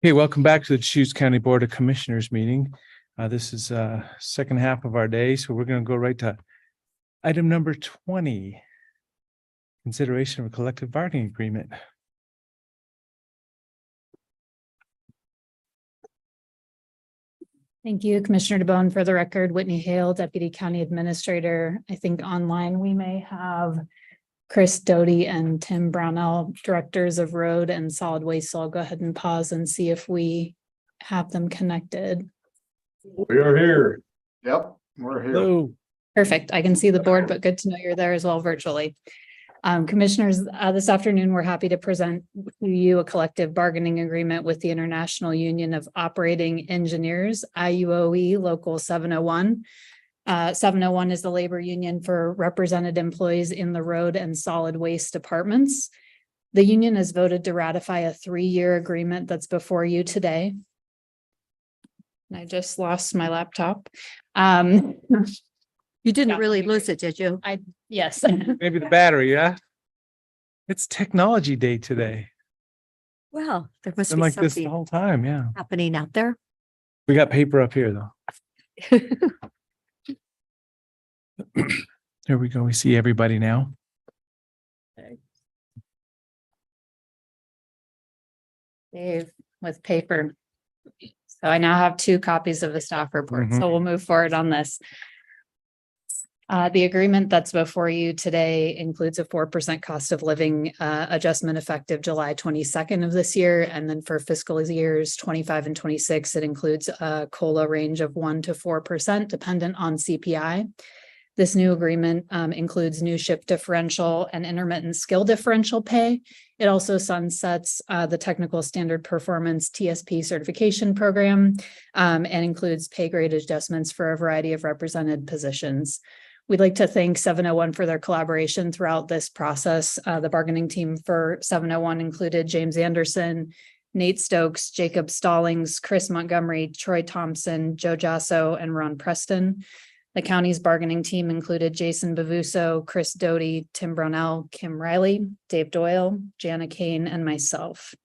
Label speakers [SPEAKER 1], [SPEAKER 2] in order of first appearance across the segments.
[SPEAKER 1] Hey, welcome back to the Deschutes County Board of Commissioners meeting. This is second half of our day, so we're going to go right to item number 20. Consideration of a collective bargaining agreement.
[SPEAKER 2] Thank you, Commissioner DeBonne. For the record, Whitney Hale, Deputy County Administrator. I think online we may have Chris Doty and Tim Brownell, Directors of Road and Solid Waste. So I'll go ahead and pause and see if we have them connected.
[SPEAKER 3] We are here.
[SPEAKER 4] Yep, we're here.
[SPEAKER 1] Hello.
[SPEAKER 2] Perfect. I can see the board, but good to know you're there as well virtually. Commissioners, this afternoon, we're happy to present to you a collective bargaining agreement with the International Union of Operating Engineers, IUOE Local 701. 701 is the labor union for represented employees in the road and solid waste departments. The union has voted to ratify a 3-year agreement that's before you today. And I just lost my laptop.
[SPEAKER 5] You didn't
[SPEAKER 2] Yeah.
[SPEAKER 5] really lose it, did you?
[SPEAKER 2] Yes.
[SPEAKER 1] Maybe the battery, yeah? It's technology day today.
[SPEAKER 5] Well, there must
[SPEAKER 1] Been
[SPEAKER 5] be
[SPEAKER 1] like this the
[SPEAKER 5] something
[SPEAKER 1] whole time, yeah.
[SPEAKER 5] happening out there.
[SPEAKER 1] We got paper up here though. There we go. We see everybody now.
[SPEAKER 2] Dave with paper. So I now have 2 copies of the staff report, so we'll move forward on this. The agreement that's before you today includes a 4% cost of living adjustment effective July 22nd of this year. And then for fiscal years 25 and 26, it includes a COLA range of 1 to 4% dependent on CPI. This new agreement includes new shift differential and intermittent skill differential pay. It also sunsets the technical standard performance TSP certification program and includes pay grade adjustments for a variety of represented positions. We'd like to thank 701 for their collaboration throughout this process. The bargaining team for 701 included James Anderson, Nate Stokes, Jacob Stallings, Chris Montgomery, Troy Thompson, Joe Jasso, and Ron Preston. The county's bargaining team included Jason Bavuso, Chris Doty, Tim Brownell, Kim Riley, Dave Doyle, Jana Kane, and myself.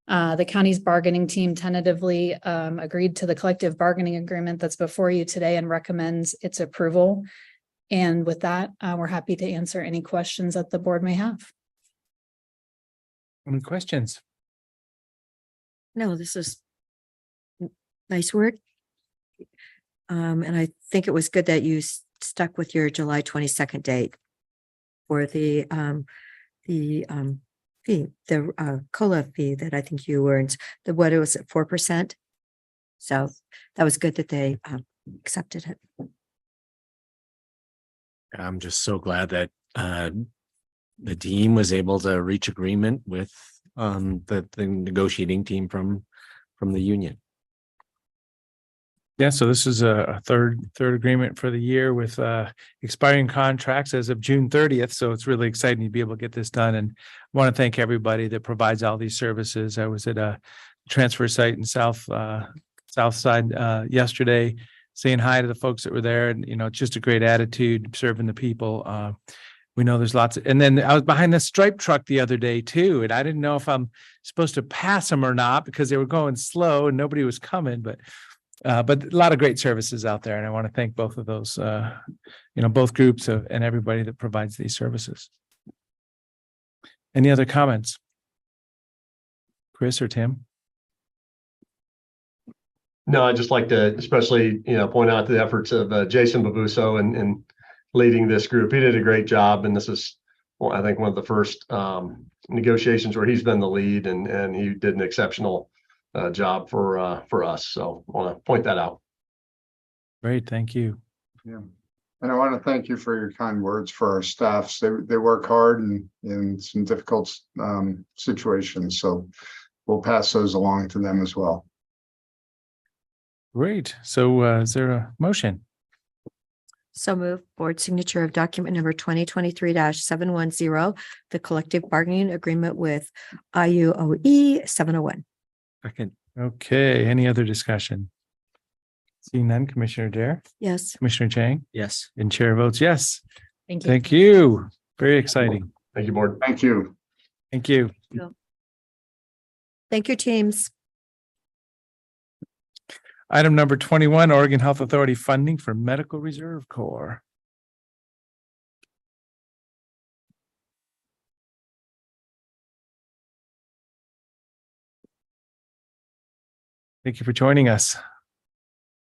[SPEAKER 2] The county's bargaining team tentatively agreed to the collective bargaining agreement that's before you today and recommends its approval. And with that, we're happy to answer any questions that the board may have.
[SPEAKER 1] Any questions?
[SPEAKER 5] No, this is nice work. And I think it was good that you stuck with your July 22nd date for the fee, the COLA fee that I think you earned. What it was at 4%. So that was good that they accepted it.
[SPEAKER 3] I'm just so glad that the team was able to reach agreement with the negotiating team from the union.
[SPEAKER 1] Yeah, so this is a third agreement for the year with expiring contracts as of June 30th. So it's really exciting to be able to get this done. And I want to thank everybody that provides all these services. I was at a transfer site in South Side yesterday, saying hi to the folks that were there, and it's just a great attitude serving the people. We know there's lots of, and then I was behind the stripe truck the other day too, and I didn't know if I'm supposed to pass them or not because they were going slow and nobody was coming, but a lot of great services out there, and I want to thank both of those, both groups and everybody that provides these services. Any other comments? Chris or Tim?
[SPEAKER 6] No, I'd just like to especially, point out the efforts of Jason Bavuso and leading this group. He did a great job. And this is, I think, one of the first negotiations where he's been the lead, and he did an exceptional job for us. So I want to point that out.
[SPEAKER 1] Great, thank you.
[SPEAKER 4] Yeah. And I want to thank you for your kind words for our staffs. They work hard in some difficult situations. So we'll pass those along to them as well.
[SPEAKER 1] Great. So is there a motion?
[SPEAKER 5] So move board signature of document number 2023-710, the collective bargaining agreement with IUOE 701.
[SPEAKER 3] Second.
[SPEAKER 1] Okay, any other discussion? Seeing none, Commissioner Dare,
[SPEAKER 5] Yes.
[SPEAKER 1] Commissioner Chang,
[SPEAKER 3] Yes.
[SPEAKER 1] and Chair votes yes.
[SPEAKER 2] Thank you.
[SPEAKER 1] Thank you. Very exciting.
[SPEAKER 6] Thank you, board.
[SPEAKER 4] Thank you.
[SPEAKER 1] Thank you.
[SPEAKER 5] Thank you, teams.
[SPEAKER 1] Item number 21, Oregon Health Authority funding for Medical Reserve Corps. Thank you for joining us.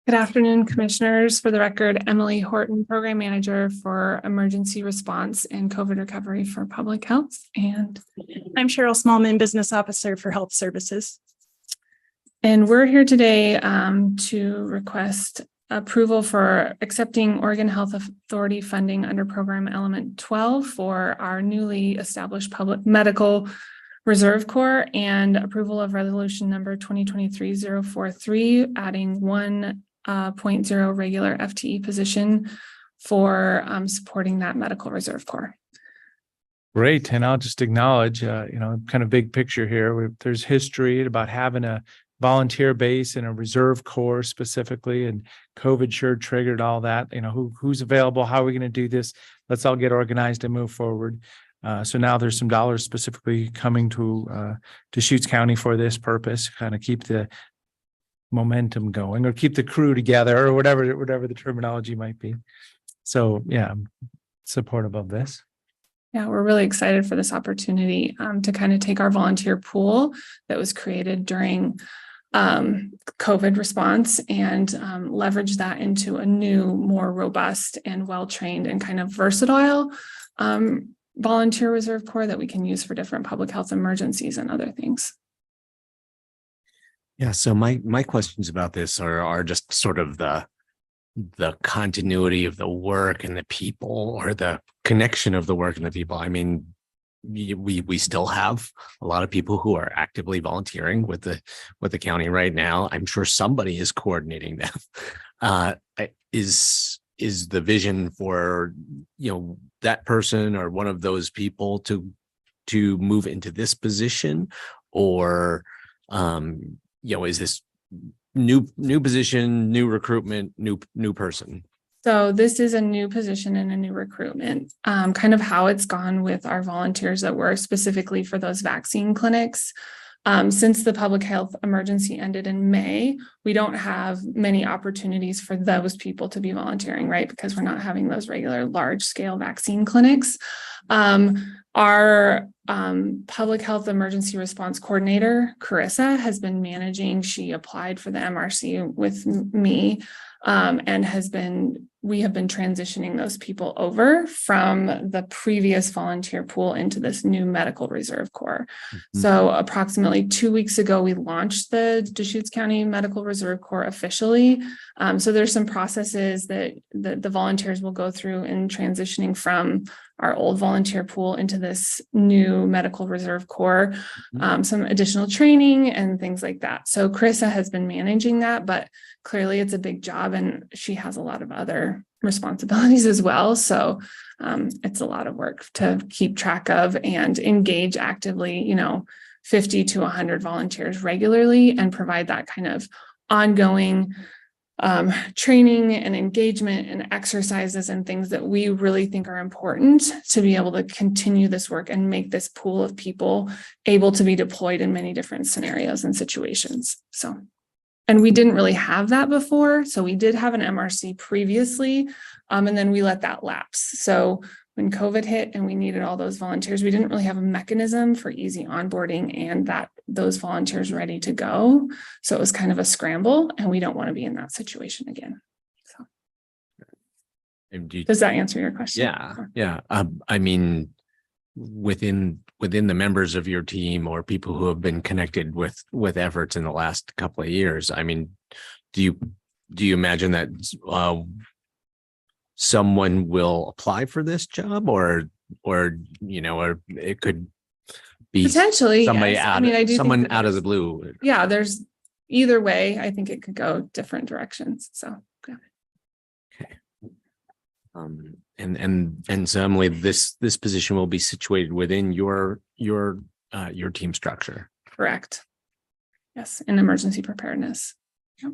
[SPEAKER 7] Good afternoon, Commissioners. For the record, Emily Horton, Program Manager for Emergency Response and COVID Recovery for Public Health. And
[SPEAKER 8] I'm Cheryl Smallman, Business Officer for Health Services.
[SPEAKER 7] we're here today to request approval for accepting Oregon Health Authority funding under Program Element 12 for our newly established Public Medical Reserve Corps, and approval of resolution number 2023-043, adding 1.0 regular FTE position for supporting that Medical Reserve Corps.
[SPEAKER 1] Great. And I'll just acknowledge, kind of big picture here. There's history about having a volunteer base and a reserve corps specifically, and COVID sure triggered all that. Who's available? How are we going to do this? Let's all get organized and move forward. So now there's some dollars specifically coming to Deschutes County for this purpose, kind of keep the momentum going or keep the crew together or whatever the terminology might be. So yeah, I'm supportive of this.
[SPEAKER 7] Yeah, we're really excited for this opportunity to kind of take our volunteer pool that was created during COVID response and leverage that into a new, more robust and well-trained and kind of versatile volunteer reserve corps that we can use for different public health emergencies and other things.
[SPEAKER 3] Yeah, so my questions about this are just sort of the continuity of the work and the people, or the connection of the work and the people. I mean, we still have a lot of people who are actively volunteering with the county right now. I'm sure somebody is coordinating them. Is the vision for that person or one of those people to move into this position, or is this new position, new recruitment, new person?
[SPEAKER 7] So this is a new position and a new recruitment, kind of how it's gone with our volunteers that were specifically for those vaccine clinics. Since the public health emergency ended in May, we don't have many opportunities for those people to be volunteering, right? Because we're not having those regular large scale vaccine clinics. Our public health emergency response coordinator, Carissa, has been managing. She applied for the MRC with me and we have been transitioning those people over from the previous volunteer pool into this new Medical Reserve Corps. Mm-hmm. So approximately 2 weeks ago, we launched the Deschutes County Medical Reserve Corps officially. So there's some processes that the volunteers will go through in transitioning from our old volunteer pool into this new Medical Reserve Corps, some additional training and things like that. So Carissa has been managing that, but clearly it's a big job and she has a lot of other responsibilities as well. So it's a lot of work to keep track of and engage actively, 50 to 100 volunteers regularly and provide that kind of ongoing training and engagement and exercises and things that we really think are important to be able to continue this work and make this pool of people able to be deployed in many different scenarios and situations. And we didn't really have that before. So we did have an MRC previously, and then we let that lapse. So when COVID hit and we needed all those volunteers, we didn't really have a mechanism for easy onboarding and those volunteers ready to go. So it was kind of a scramble, and we don't want to be in that situation again. So does that answer your question?
[SPEAKER 3] Yeah. I mean, within the members of your team or people who have been connected with efforts in the last couple of years, I mean, do you imagine that someone will apply for this job, or it could be
[SPEAKER 7] potentially
[SPEAKER 3] somebody
[SPEAKER 7] yes.
[SPEAKER 3] out of the blue?
[SPEAKER 7] Yeah, there's either way. I think it could go different directions. So yeah.
[SPEAKER 3] Okay. And so Emily, this position will be situated within your team structure.
[SPEAKER 7] Correct. Yes, in emergency preparedness. Yep.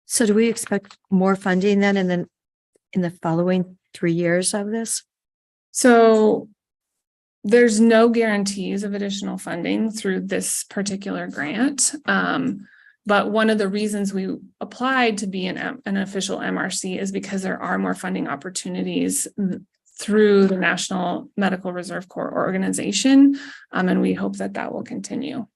[SPEAKER 5] So do we expect more funding then in the following 3 years of this?
[SPEAKER 7] So there's no guarantees of additional funding through this particular grant. But one of the reasons we applied to be an official MRC is because there are more funding opportunities through the National Medical Reserve Corps organization. And we hope that that will continue.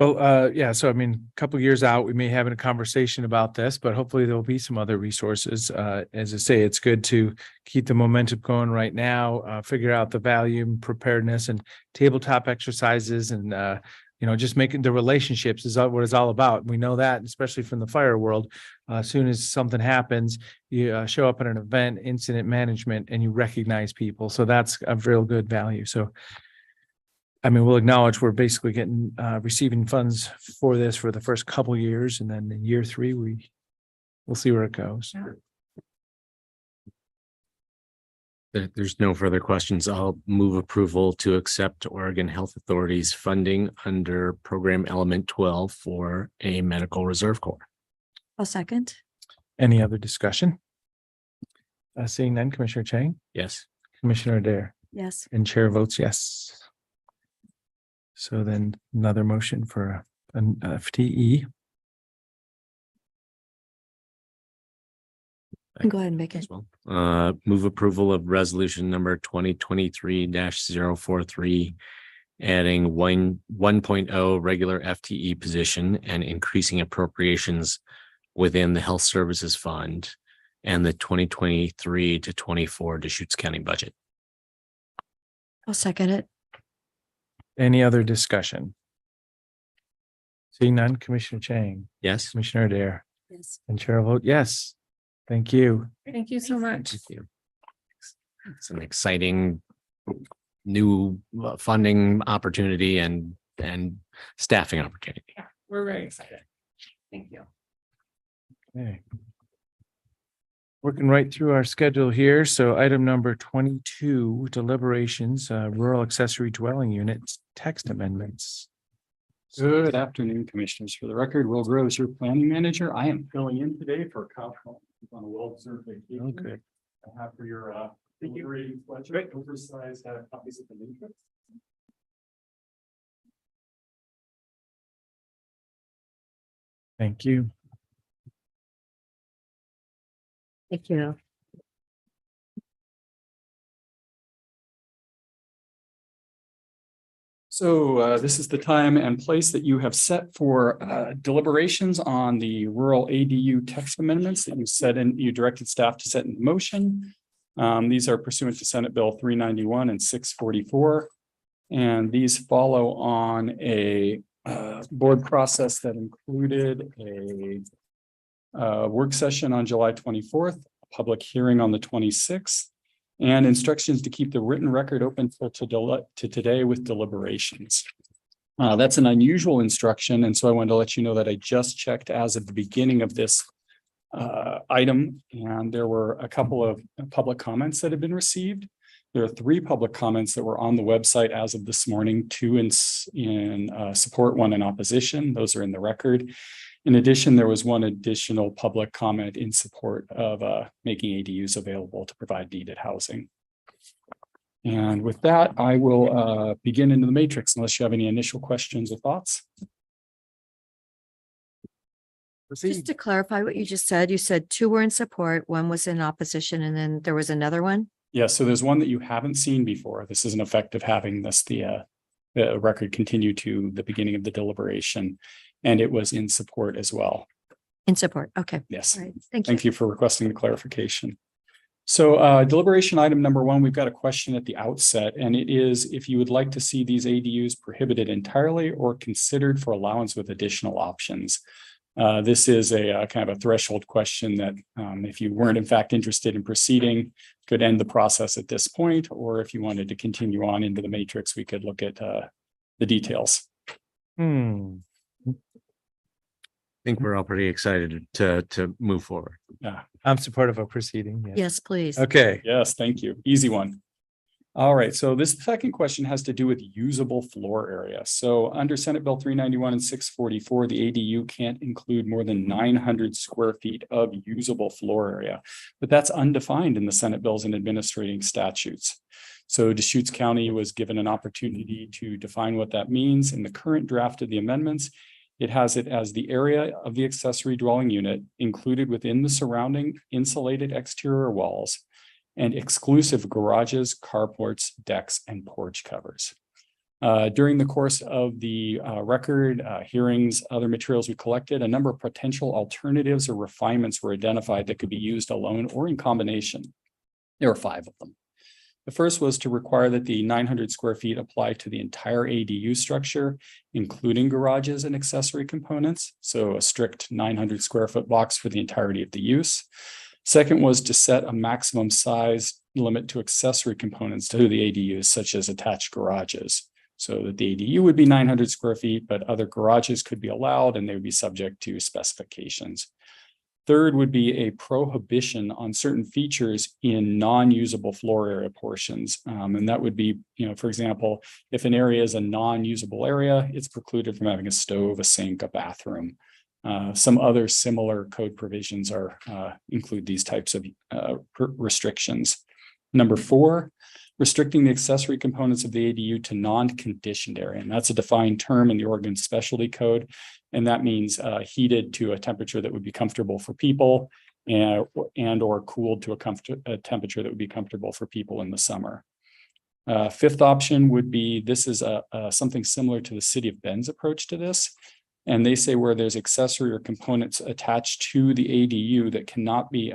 [SPEAKER 1] Well, yeah, so I mean, a couple of years out, we may have a conversation about this, but hopefully there'll be some other resources. As I say, it's good to keep the momentum going right now, figure out the value and preparedness and tabletop exercises and, just making the relationships is what it's all about. We know that, especially from the fire world. As soon as something happens, you show up at an event, incident management, and you recognize people. So that's a real good value. So I mean, we'll acknowledge we're basically getting receiving funds for this for the first couple years, and then in year 3, we'll see where it goes.
[SPEAKER 3] There's no further questions. I'll move approval to accept Oregon Health Authority's funding under Program Element 12 for a Medical Reserve Corps.
[SPEAKER 5] I'll second.
[SPEAKER 1] Any other discussion? Seeing none, Commissioner Chang,
[SPEAKER 3] Yes.
[SPEAKER 1] Commissioner Adair,
[SPEAKER 5] Yes.
[SPEAKER 1] and Chair votes yes. So then another motion for an FTE.
[SPEAKER 5] Go ahead and make it.
[SPEAKER 3] As well. Move approval of resolution number 2023-043, adding 1.0 regular FTE position and increasing appropriations within the Health Services Fund and the 2023 to 24 Deschutes County budget.
[SPEAKER 5] I'll second it.
[SPEAKER 1] Any other discussion? Seeing none, Commissioner Chang,
[SPEAKER 3] Yes.
[SPEAKER 1] Commissioner Adair,
[SPEAKER 5] Yes.
[SPEAKER 1] and Chair will vote yes. Thank you.
[SPEAKER 7] Thank you so much.
[SPEAKER 3] Thank you. It's an exciting new funding opportunity and staffing opportunity.
[SPEAKER 7] Yeah, we're very excited. Thank you.
[SPEAKER 1] Okay. Working right through our schedule here. So item number 22, deliberations, rural accessory dwelling units, text amendments.
[SPEAKER 9] Good afternoon, Commissioners. For the record, Will Groves, your planning manager. I am filling in today for Kyle Trump, who's on a well-deserved vacation.
[SPEAKER 1] Okay.
[SPEAKER 9] I have for your deliberating pleasure, oversized copies of the matrix.
[SPEAKER 1] Thank you.
[SPEAKER 5] Thank you.
[SPEAKER 9] So this is the time and place that you have set for deliberations on the rural ADU text amendments that you directed staff to set in motion. These are pursuant to Senate Bill 391 and 644. And these follow on a board process that included a work session on July 24th, a public hearing on the 26th, and instructions to keep the written record open to today with deliberations. That's an unusual instruction, and so I wanted to let you know that I just checked as of the beginning of this item, and there were a couple of public comments that have been received. There are 3 public comments that were on the website as of this morning, 2 in support, 1 in opposition. Those are in the record. In addition, there was 1 additional public comment in support of making ADUs available to provide needed housing. And with that, I will begin into the matrix unless you have any initial questions or thoughts.
[SPEAKER 5] Just to clarify what you just said, you said 2 were in support, 1 was in opposition, and then there was another one.
[SPEAKER 9] Yeah, so there's one that you haven't seen before. This is an effect of having the record continue to the beginning of the deliberation, and it was in support as well.
[SPEAKER 5] In support. Okay.
[SPEAKER 9] Yes.
[SPEAKER 5] All right. Thank you.
[SPEAKER 9] Thank you for requesting the clarification. So deliberation item number 1, we've got a question at the outset, and it is if you would like to see these ADUs prohibited entirely or considered for allowance with additional options. This is a kind of a threshold question that if you weren't in fact interested in proceeding, could end the process at this point, or if you wanted to continue on into the matrix, we could look at the details.
[SPEAKER 3] I think we're all pretty excited to move forward.
[SPEAKER 9] Yeah.
[SPEAKER 1] I'm supportive of proceeding.
[SPEAKER 5] Yes, please.
[SPEAKER 1] Okay.
[SPEAKER 9] Yes, thank you. Easy one. All right, so this second question has to do with usable floor area. So under Senate Bill 391 and 644, the ADU can't include more than 900 square feet of usable floor area, but that's undefined in the Senate bills and administrating statutes. So Deschutes County was given an opportunity to define what that means. In the current draft of the amendments, it has it as the area of the accessory dwelling unit included within the surrounding insulated exterior walls and exclusive garages, carports, decks, and porch covers. During the course of the record, hearings, other materials we collected, a number of potential alternatives or refinements were identified that could be used alone or in combination. There were 5 of them. The first was to require that the 900 square feet apply to the entire ADU structure, including garages and accessory components. So a strict 900 square foot box for the entirety of the use. Second was to set a maximum size limit to accessory components to the ADUs, such as attached garages. So that the ADU would be 900 square feet, but other garages could be allowed and they would be subject to specifications. Third would be a prohibition on certain features in non-usable floor area portions. And that would be, for example, if an area is a non-usable area, it's precluded from having a stove, a sink, a bathroom. Some other similar code provisions include these types of restrictions. Number 4, restricting the accessory components of the ADU to non-conditioned area. And that's a defined term in the Oregon Specialty Code. And that means heated to a temperature that would be comfortable for people and or cooled to a temperature that would be comfortable for people in the summer. 5th option would be, this is something similar to the City of Bend's approach to this. And they say where there's accessory or components attached to the ADU that cannot be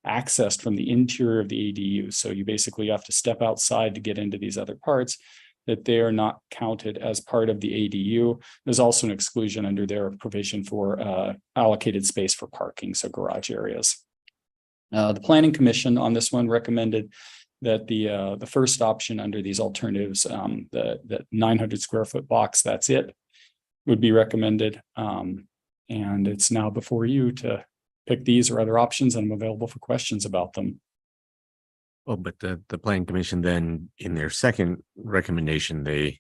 [SPEAKER 9] accessed from the interior of the ADU. So you basically have to step outside to get into these other parts, that they are not counted as part of the ADU. There's also an exclusion under their provision for allocated space for parking, so garage areas. The Planning Commission on this one recommended that the first option under these alternatives, the 900 square foot box, that's it, would be recommended. And it's now before you to pick these or other options, and I'm available for questions about them.
[SPEAKER 3] Oh, but the Planning Commission then, in their second recommendation, they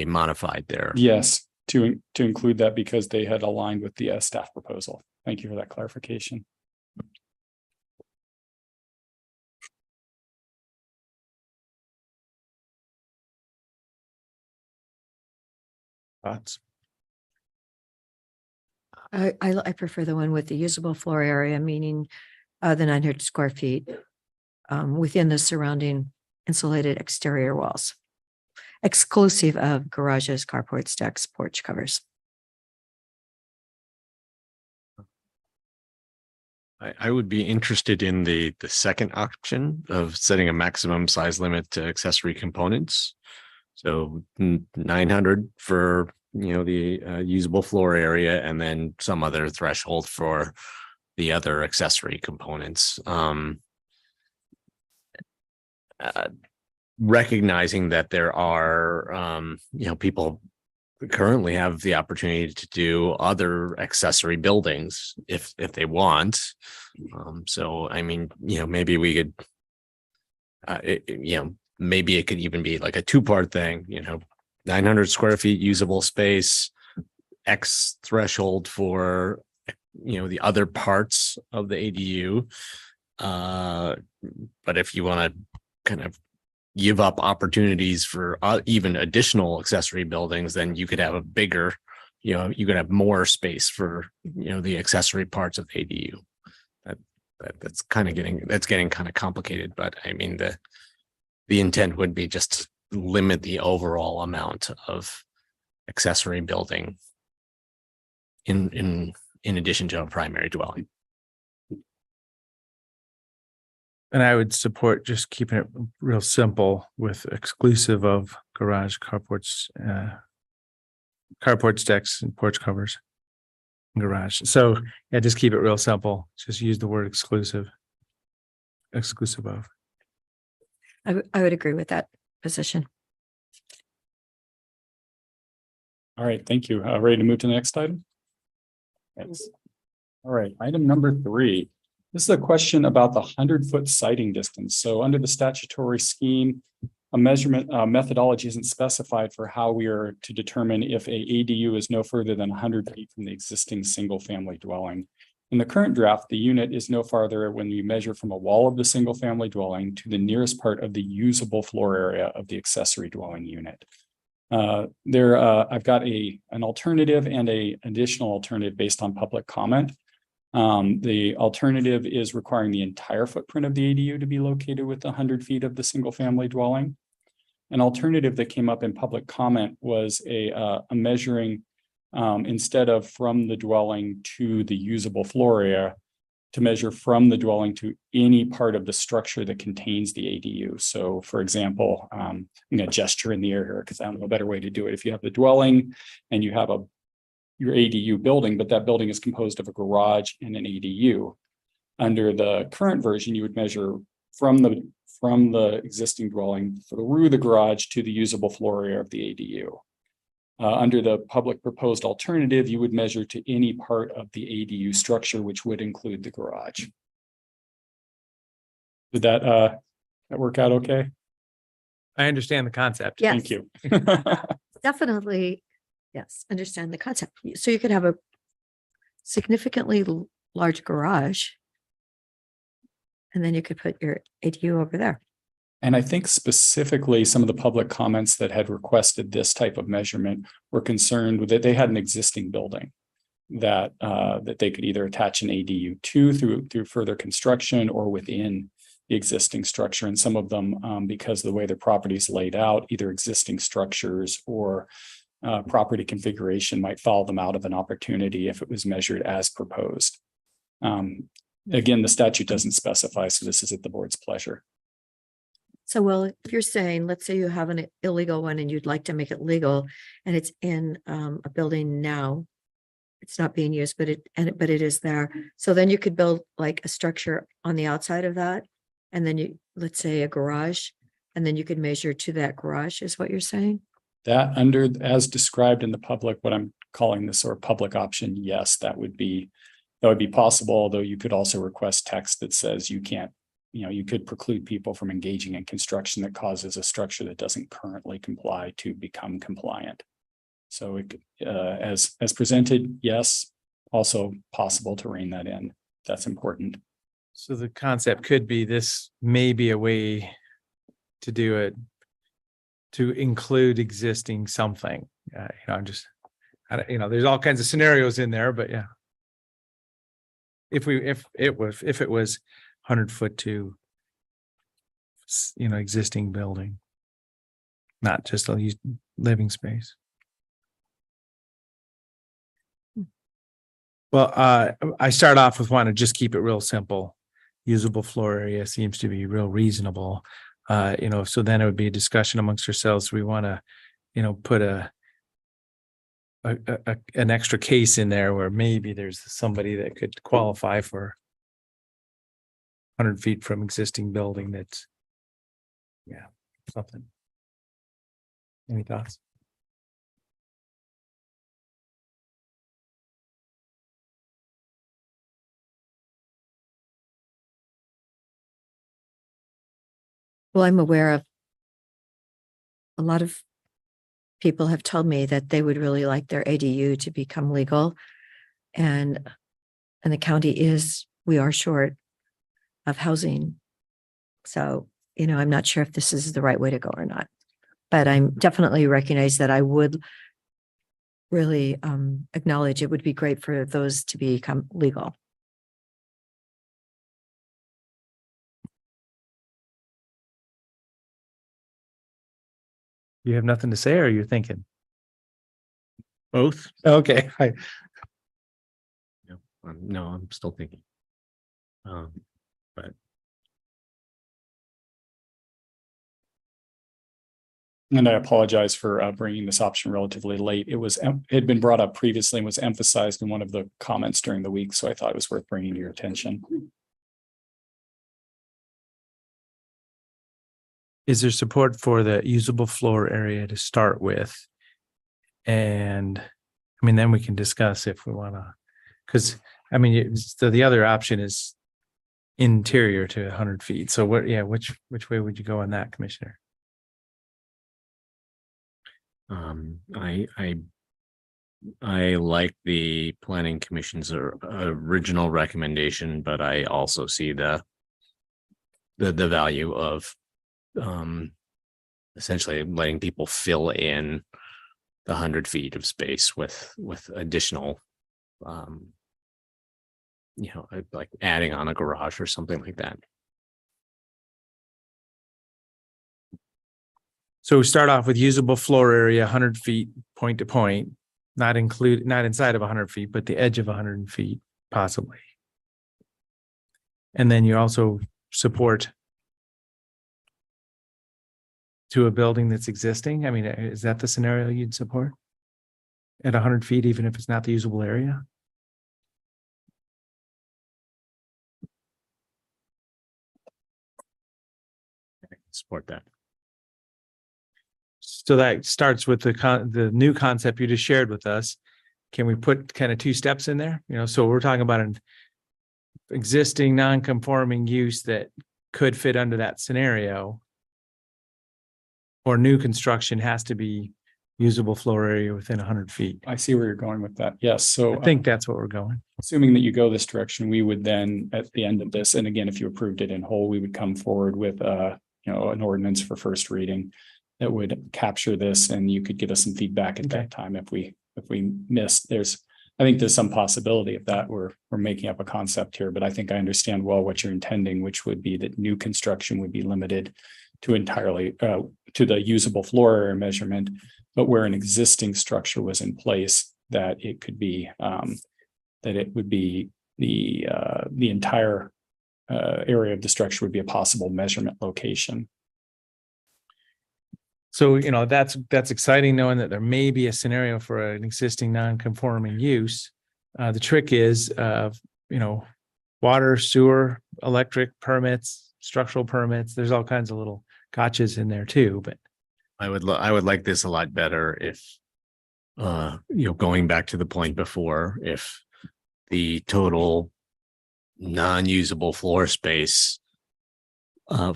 [SPEAKER 3] modified their.
[SPEAKER 9] Yes, to include that because they had aligned with the staff proposal. Thank you for that clarification.
[SPEAKER 3] Thoughts?
[SPEAKER 5] I prefer the one with the usable floor area, meaning the 900 square feet within the surrounding insulated exterior walls, exclusive of garages, carports, decks, porch covers.
[SPEAKER 3] I would be interested in the second option of setting a maximum size limit to accessory components. So 900 for the usable floor area, and then some other threshold for the other accessory components. Recognizing that there are people currently have the opportunity to do other accessory buildings if they want. So I mean, maybe we could maybe it could even be like a 2-part thing, 900 square feet usable space, X threshold for, the other parts of the ADU. But if you want to kind of give up opportunities for even additional accessory buildings, then you could have a bigger, you could have more space for, the accessory parts of the ADU. That's getting kind of complicated, but I mean, the intent would be just to limit the overall amount of accessory building in addition to a primary dwelling.
[SPEAKER 1] And I would support just keeping it real simple with exclusive of garage, carports, decks, and porch covers. Garage. So yeah, just keep it real simple. Just use the word exclusive. Exclusive of.
[SPEAKER 5] I would agree with that position.
[SPEAKER 9] All right, thank you. Ready to move to the next item? Yes. All right, item number 3. This is a question about the 100-foot sighting distance. So under the statutory scheme, a measurement methodology isn't specified for how we are to determine if a ADU is no further than 100 feet from the existing single-family dwelling. In the current draft, the unit is no farther when you measure from a wall of the single family dwelling to the nearest part of the usable floor area of the accessory dwelling unit. I've got an alternative and a additional alternative based on public comment. The alternative is requiring the entire footprint of the ADU to be located within 100 feet of the single family dwelling. An alternative that came up in public comment was a measuring instead of from the dwelling to the usable floor area, to measure from the dwelling to any part of the structure that contains the ADU. So for example, I'm going to gesture in the air here because I don't know a better way to do it. If you have the dwelling and you have your ADU building, but that building is composed of a garage and an ADU. Under the current version, you would measure from the existing dwelling through the garage to the usable floor area of the ADU. Under the public proposed alternative, you would measure to any part of the ADU structure, which would include the garage. Did that work out okay?
[SPEAKER 1] I understand the concept.
[SPEAKER 5] Yes.
[SPEAKER 9] Thank you.
[SPEAKER 5] Definitely, yes, understand the concept. So you could have a significantly large garage. And then you could put your ADU over there.
[SPEAKER 9] And I think specifically some of the public comments that had requested this type of measurement were concerned with that they had an existing building that they could either attach an ADU to through further construction or within the existing structure. And some of them, because of the way their property is laid out, either existing structures or property configuration might fall them out of an opportunity if it was measured as proposed. Again, the statute doesn't specify, so this is at the board's pleasure.
[SPEAKER 5] So, well, if you're saying, let's say you have an illegal one and you'd like to make it legal and it's in a building now, it's not being used, but it is there. So then you could build like a structure on the outside of that. And then let's say a garage, and then you could measure to that garage is what you're saying?
[SPEAKER 9] That as described in the public, what I'm calling this or public option, yes, that would be possible, although you could also request text that says you can't, you could preclude people from engaging in construction that causes a structure that doesn't currently comply to become compliant. So as presented, yes, also possible to rein that in. That's important.
[SPEAKER 1] So the concept could be this may be a way to do it, to include existing something. There's all kinds of scenarios in there, but yeah. If it was 100-foot to, existing building, not just a living space. Well, I start off with wanting to just keep it real simple. Usable floor area seems to be real reasonable. So then it would be a discussion amongst ourselves. We want to, put an extra case in there where maybe there's somebody that could qualify for 100 feet from existing building. That's something. Any thoughts?
[SPEAKER 5] Well, I'm aware of a lot of people have told me that they would really like their ADU to become legal. And the county we are short of housing. So, I'm not sure if this is the right way to go or not, but I'm definitely recognize that I would really acknowledge it would be great for those to become legal.
[SPEAKER 1] You have nothing to say, or are you thinking? Both? Okay.
[SPEAKER 3] No, I'm still thinking. But
[SPEAKER 9] And I apologize for bringing this option relatively late. It had been brought up previously and was emphasized in one of the comments during the week, so I thought it was worth bringing to your attention.
[SPEAKER 1] Is there support for the usable floor area to start with? And then we can discuss if we want to, because so the other option is interior to 100 feet. So which way would you go on that, Commissioner?
[SPEAKER 3] I I like the planning commission's original recommendation, but I also see the value of essentially letting people fill in the 100 feet of space with additional like adding on a garage or something like that.
[SPEAKER 1] So we start off with usable floor area, 100 feet, point to point, not inside of 100 feet, but the edge of 100 feet, possibly. And then you also support to a building that's existing. I mean, is that the scenario you'd support? At 100 feet, even if it's not the usable area?
[SPEAKER 3] I can support that.
[SPEAKER 1] So that starts with the new concept you just shared with us. Can we put kind of two steps in there? So we're talking about an existing non-conforming use that could fit under that scenario. Or new construction has to be usable floor area within 100 feet.
[SPEAKER 9] I see where you're going with that. Yes, so
[SPEAKER 1] I think that's what we're going.
[SPEAKER 9] assuming that you go this direction, we would then, at the end of this, and again, if you approved it in whole, we would come forward with an ordinance for first reading that would capture this, and you could give us some feedback at that time if we missed. I think there's some possibility of that. We're making up a concept here, but I think I understand well what you're intending, which would be that new construction would be limited to entirely to the usable floor area measurement, but where an existing structure was in place, that it could be that it would be the entire area of the structure would be a possible measurement location.
[SPEAKER 1] So, that's exciting knowing that there may be a scenario for an existing non-conforming use. The trick is, water, sewer, electric permits, structural permits. There's all kinds of little gotchas in there too, but
[SPEAKER 3] I would like this a lot better if, going back to the point before, if the total non-usable floor space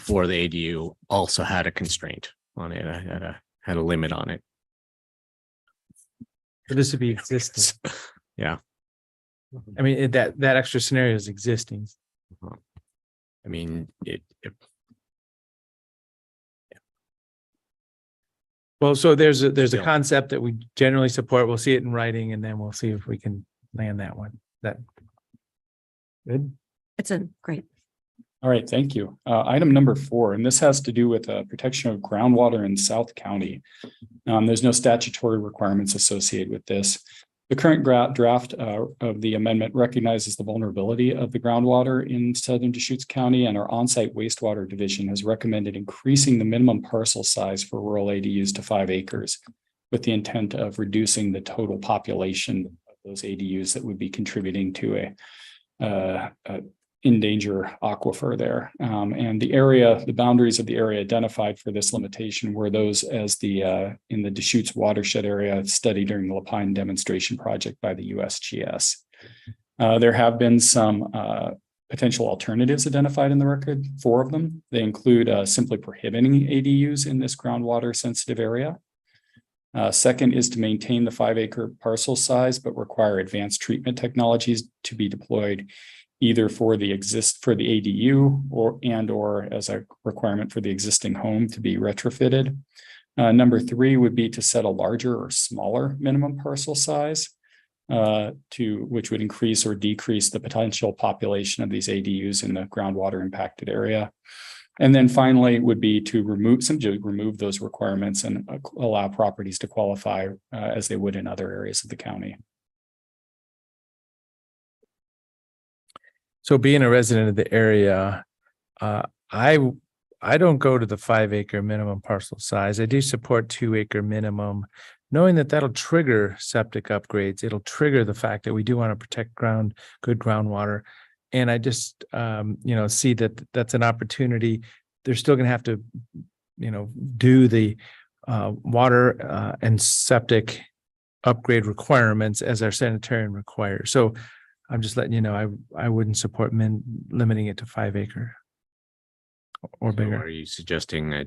[SPEAKER 3] for the ADU also had a constraint on it, had a limit on it.
[SPEAKER 1] this would be existing.
[SPEAKER 3] Yeah.
[SPEAKER 1] I mean, that extra scenario is existing.
[SPEAKER 3] I mean,
[SPEAKER 1] Well, so there's a
[SPEAKER 3] Yeah.
[SPEAKER 1] concept that we generally support. We'll see it in writing, and then we'll see if we can land that one. That good?
[SPEAKER 5] It's a great.
[SPEAKER 9] All right, thank you. Item number 4, and this has to do with protection of groundwater in South County. There's no statutory requirements associated with this. The current draft of the amendment recognizes the vulnerability of the groundwater in southern Deschutes County, and our on-site wastewater division has recommended increasing the minimum parcel size for rural ADUs to 5 acres with the intent of reducing the total population of those ADUs that would be contributing to a endanger aquifer there. And the boundaries of the area identified for this limitation were those as in the Deschutes watershed area studied during the Lapine demonstration project by the USGS. There have been some potential alternatives identified in the record, 4 of them. They include simply prohibiting ADUs in this groundwater sensitive area. Second is to maintain the 5-acre parcel size, but require advanced treatment technologies to be deployed either for the ADU or as a requirement for the existing home to be retrofitted. Number 3 would be to set a larger or smaller minimum parcel size, which would increase or decrease the potential population of these ADUs in the groundwater impacted area. And then finally would be to remove those requirements and allow properties to qualify as they would in other areas of the county.
[SPEAKER 1] So being a resident of the area, I don't go to the 5-acre minimum parcel size. I do support 2-acre minimum, knowing that that'll trigger septic upgrades. It'll trigger the fact that we do want to protect good groundwater. And I just, see that that's an opportunity. They're still going to have to, do the water and septic upgrade requirements as our sanitarian requires. So I'm just letting you know, I wouldn't support limiting it to 5-acre or
[SPEAKER 3] So
[SPEAKER 1] bigger.
[SPEAKER 3] are you suggesting a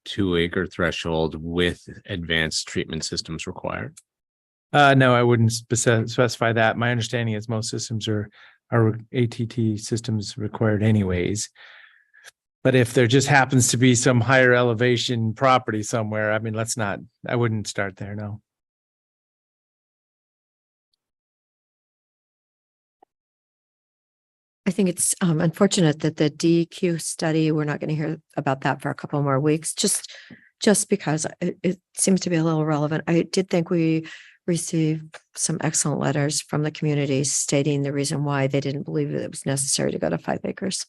[SPEAKER 3] 2-acre threshold with advanced treatment systems required?
[SPEAKER 1] No, I wouldn't specify that. My understanding is most systems are ATT systems required anyways. But if there just happens to be some higher elevation property somewhere, I mean, I wouldn't start there, no.
[SPEAKER 5] I think it's unfortunate that the DEQ study, we're not going to hear about that for a couple more weeks, just because it seems to be a little relevant. I did think we received some excellent letters from the community stating the reason why they didn't believe that it was necessary to go to 5 acres.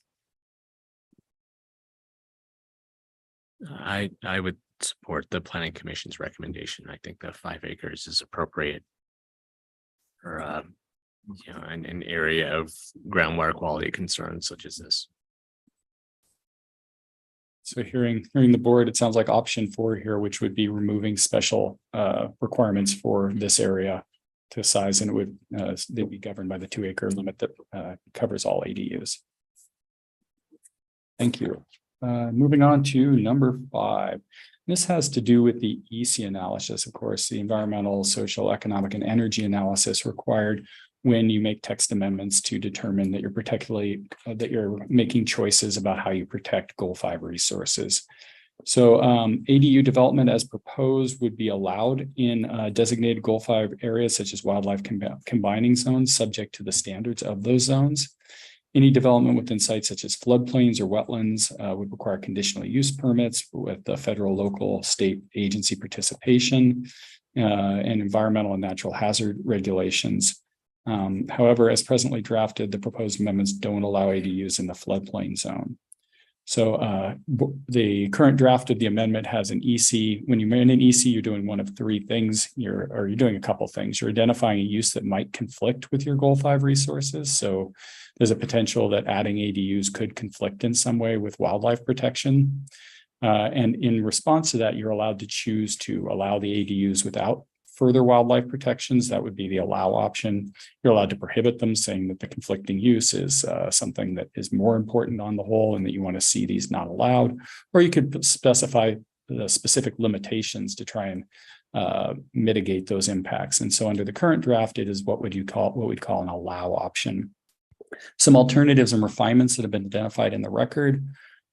[SPEAKER 3] I would support the planning commission's recommendation. I think the 5 acres is appropriate for an area of groundwater quality concerns such as this.
[SPEAKER 9] So hearing the board, it sounds like option 4 here, which would be removing special requirements for this area to size, and it would they'd be governed by the 2 acre limit that covers all ADUs. Thank you. Moving on to number 5. This has to do with the EC analysis, of course, the environmental, social, economic, and energy analysis required when you make text amendments to determine that you're making choices about how you protect Goal 5 resources. So ADU development as proposed would be allowed in designated Goal 5 areas such as wildlife combining zones, subject to the standards of those zones. Any development within sites such as floodplains or wetlands would require conditional use permits with the federal, local, state agency participation and environmental and natural hazard regulations. However, as presently drafted, the proposed amendments don't allow ADUs in the floodplain zone. So the current draft of the amendment has an EC. When you're in an EC, you're doing one of 3 things. You're doing a couple things. You're identifying a use that might conflict with your Goal 5 resources. So there's a potential that adding ADUs could conflict in some way with wildlife protection. And in response to that, you're allowed to choose to allow the ADUs without further wildlife protections. That would be the allow option. You're allowed to prohibit them, saying that the conflicting use is something that is more important on the whole and that you want to see these not allowed. Or you could specify the specific limitations to try and mitigate those impacts. And so under the current draft, it is what we'd call an allow option. Some alternatives and refinements that have been identified in the record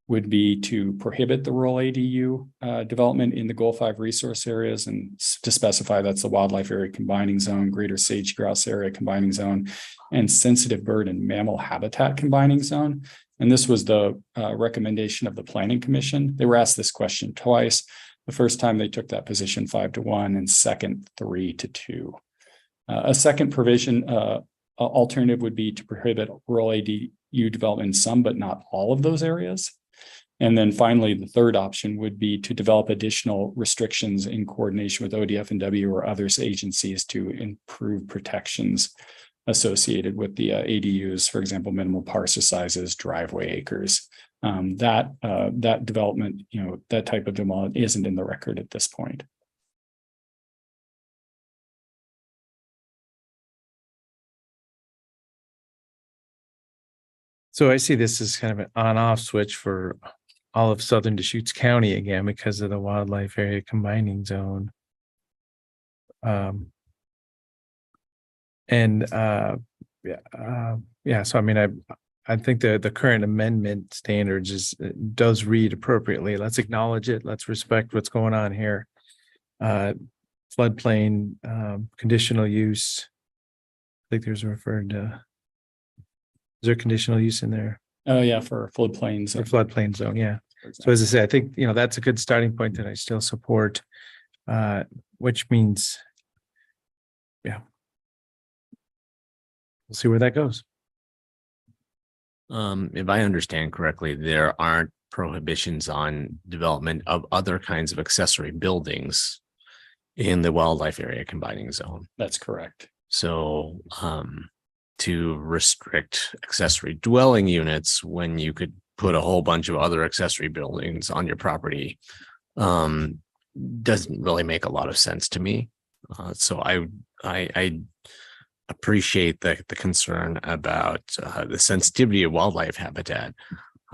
[SPEAKER 9] would be to prohibit the rural ADU development in the Goal 5 resource areas, and to specify that's the wildlife area combining zone, greater sage grouse area combining zone, and sensitive bird and mammal habitat combining zone. And this was the recommendation of the Planning Commission. They were asked this question twice. The first time they took that position 5-1, and second 3-2. A second provision alternative would be to prohibit rural ADU development in some but not all of those areas. And then finally, the third option would be to develop additional restrictions in coordination with ODF&W or other agencies to improve protections associated with the ADUs, for example, minimal parcel sizes, driveway acres. That development, that type of development isn't in the record at this point.
[SPEAKER 1] So I see this as kind of an on-off switch for all of southern Deschutes County again because of the wildlife area combining zone. So I mean, I think the current amendment standards does read appropriately. Let's acknowledge it. Let's respect what's going on here. Floodplain, conditional use. I think there's referred to. Is there conditional use in there?
[SPEAKER 9] Oh yeah, for floodplains.
[SPEAKER 1] Or floodplain zone, yeah. So as I say, I think, that's a good starting point that I still support, which means, yeah. We'll see where that goes.
[SPEAKER 3] If I understand correctly, there aren't prohibitions on development of other kinds of accessory buildings in the wildlife area combining zone.
[SPEAKER 9] That's correct.
[SPEAKER 3] So, to restrict accessory dwelling units when you could put a whole bunch of other accessory buildings on your property doesn't really make a lot of sense to me. So I appreciate the concern about the sensitivity of wildlife habitat.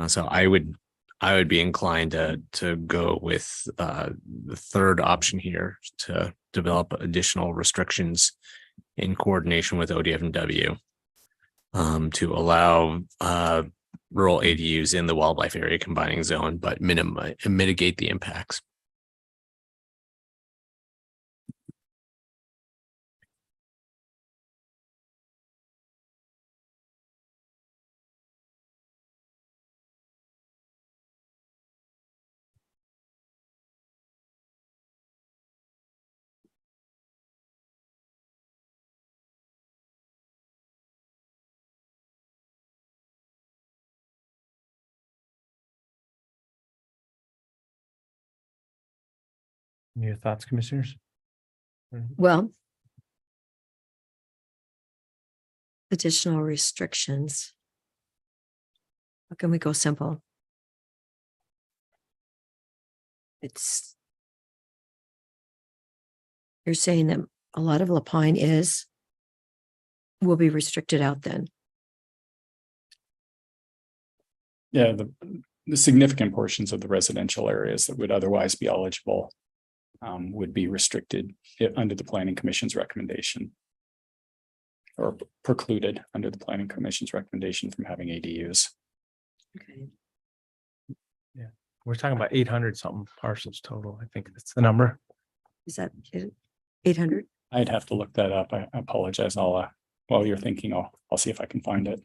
[SPEAKER 3] So I would I would be inclined to go with the third option here to develop additional restrictions in coordination with ODF&W to allow rural ADUs in the wildlife area combining zone, but mitigate the impacts.
[SPEAKER 1] Your thoughts, commissioners?
[SPEAKER 5] Well, additional restrictions. How can we go simple? You're saying that a lot of Lapine will be restricted out then.
[SPEAKER 9] Yeah, the significant portions of the residential areas that would otherwise be eligible would be restricted under the Planning Commission's recommendation. Or precluded under the Planning Commission's recommendation from having ADUs.
[SPEAKER 5] Okay.
[SPEAKER 1] We're talking about 800 something parcels total. I think that's the number.
[SPEAKER 5] Is that 800?
[SPEAKER 9] I'd have to look that up. I apologize. While you're thinking, I'll see if I can find it.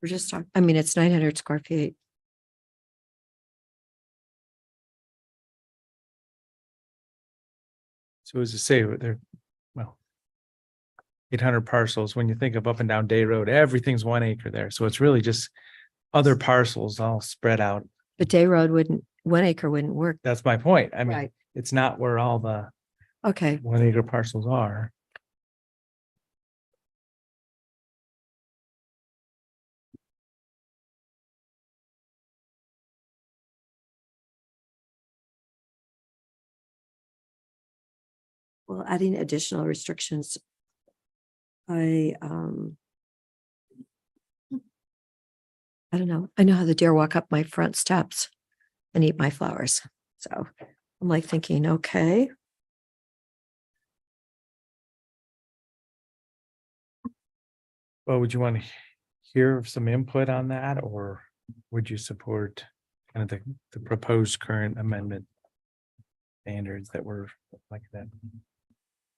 [SPEAKER 5] We're just talking, I mean, it's 900 square feet.
[SPEAKER 1] So as I say, they're, well, 800 parcels. When you think of up and down Day Road, everything's 1 acre there. So it's really just other parcels all spread out.
[SPEAKER 5] But Day Road 1 acre wouldn't work.
[SPEAKER 1] That's my point. I mean,
[SPEAKER 5] Right.
[SPEAKER 1] it's not where all the
[SPEAKER 5] Okay.
[SPEAKER 1] 1 acre parcels are.
[SPEAKER 5] Well, adding additional restrictions. I don't know. I know how the deer walk up my front steps and eat my flowers. So I'm like thinking, okay.
[SPEAKER 1] Well, would you want to hear some input on that, or would you support kind of the proposed current amendment standards that were like that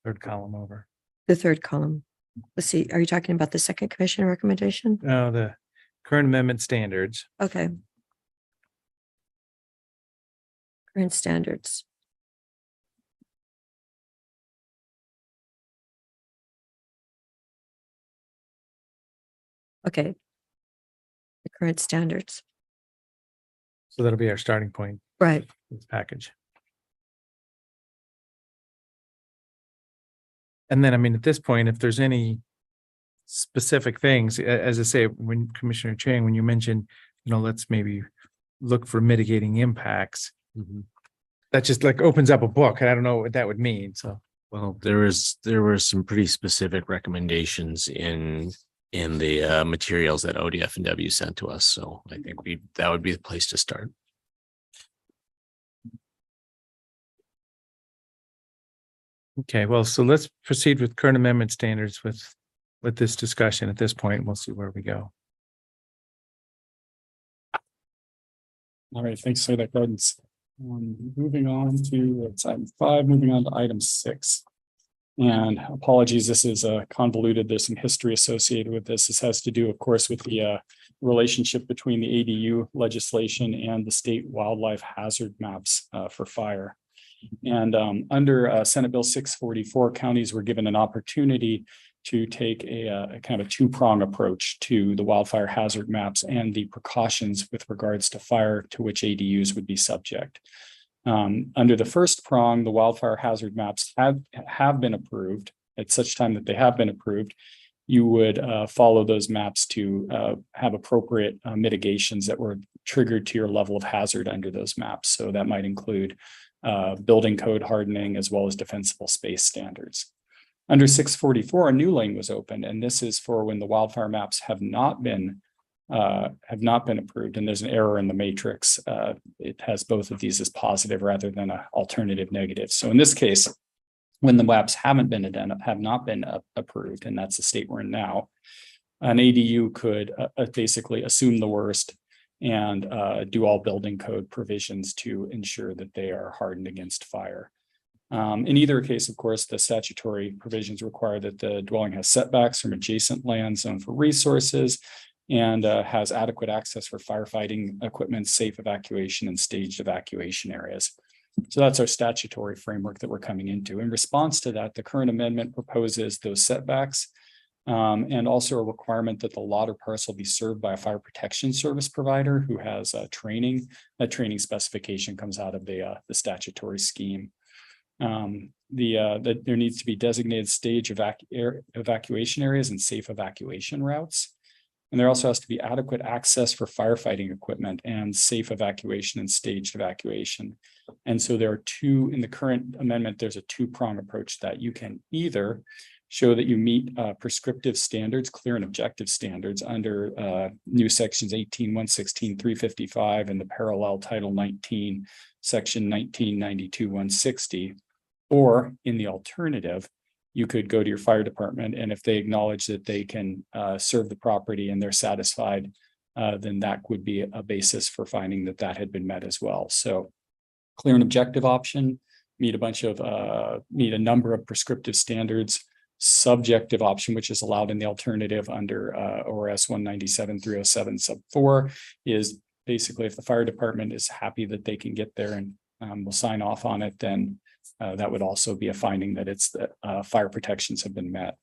[SPEAKER 1] third column over?
[SPEAKER 5] The third column. Let's see. Are you talking about the second commission recommendation?
[SPEAKER 1] No, the current amendment standards.
[SPEAKER 5] Okay. Current standards. Okay. The current standards.
[SPEAKER 1] So that'll be our starting point,
[SPEAKER 5] Right.
[SPEAKER 1] this package. And then, I mean, at this point, if there's any specific things, as I say, when Commissioner Chang, when you mentioned, let's maybe look for mitigating impacts, that just like opens up a book, and I don't know what that would mean. So,
[SPEAKER 3] Well, there were some pretty specific recommendations in the materials that ODF&W sent to us. So I think that would be the place to start.
[SPEAKER 1] okay, well, so let's proceed with current amendment standards with this discussion at this point, and we'll see where we go.
[SPEAKER 9] All right, thanks for that guidance. Moving on to item 5, moving on to item 6. And apologies, this is convoluted. There's some history associated with this. This has to do, of course, with the relationship between the ADU legislation and the state wildlife hazard maps for fire. And under Senate Bill 644, counties were given an opportunity to take a kind of a two-prong approach to the wildfire hazard maps and the precautions with regards to fire to which ADUs would be subject. Under the first prong, the wildfire hazard maps have been approved. At such time that they have been approved, you would follow those maps to have appropriate mitigations that were triggered to your level of hazard under those maps. So that might include building code hardening as well as defensible space standards. Under 644, a new lane was opened, and this is for when the wildfire maps have not been approved, and there's an error in the matrix. It has both of these as positive rather than an alternative negative. So in this case, when the maps have not been approved, and that's the state we're in now, an ADU could basically assume the worst and do all building code provisions to ensure that they are hardened against fire. In either case, of course, the statutory provisions require that the dwelling has setbacks from adjacent land zoned for resources and has adequate access for firefighting equipment, safe evacuation, and staged evacuation areas. So that's our statutory framework that we're coming into. In response to that, the current amendment proposes those setbacks and also a requirement that the lot or parcel be served by a fire protection service provider who has training. That training specification comes out of the statutory scheme. That there needs to be designated stage evacuation areas and safe evacuation routes. And there also has to be adequate access for firefighting equipment and safe evacuation and staged evacuation. And so there are two, in the current amendment, there's a two-prong approach that you can either show that you meet prescriptive standards, clear and objective standards under new sections 18, 116, 355, and the parallel Title 19, section 1992, 160, or in the alternative, you could go to your fire department, and if they acknowledge that they can serve the property and they're satisfied, then that would be a basis for finding that that had been met as well. So clear and objective option, meet a number of prescriptive standards. Subjective option, which is allowed in the alternative under ORS 197-307 sub 4, is basically if the fire department is happy that they can get there and will sign off on it, then that would also be a finding that it's that fire protections have been met.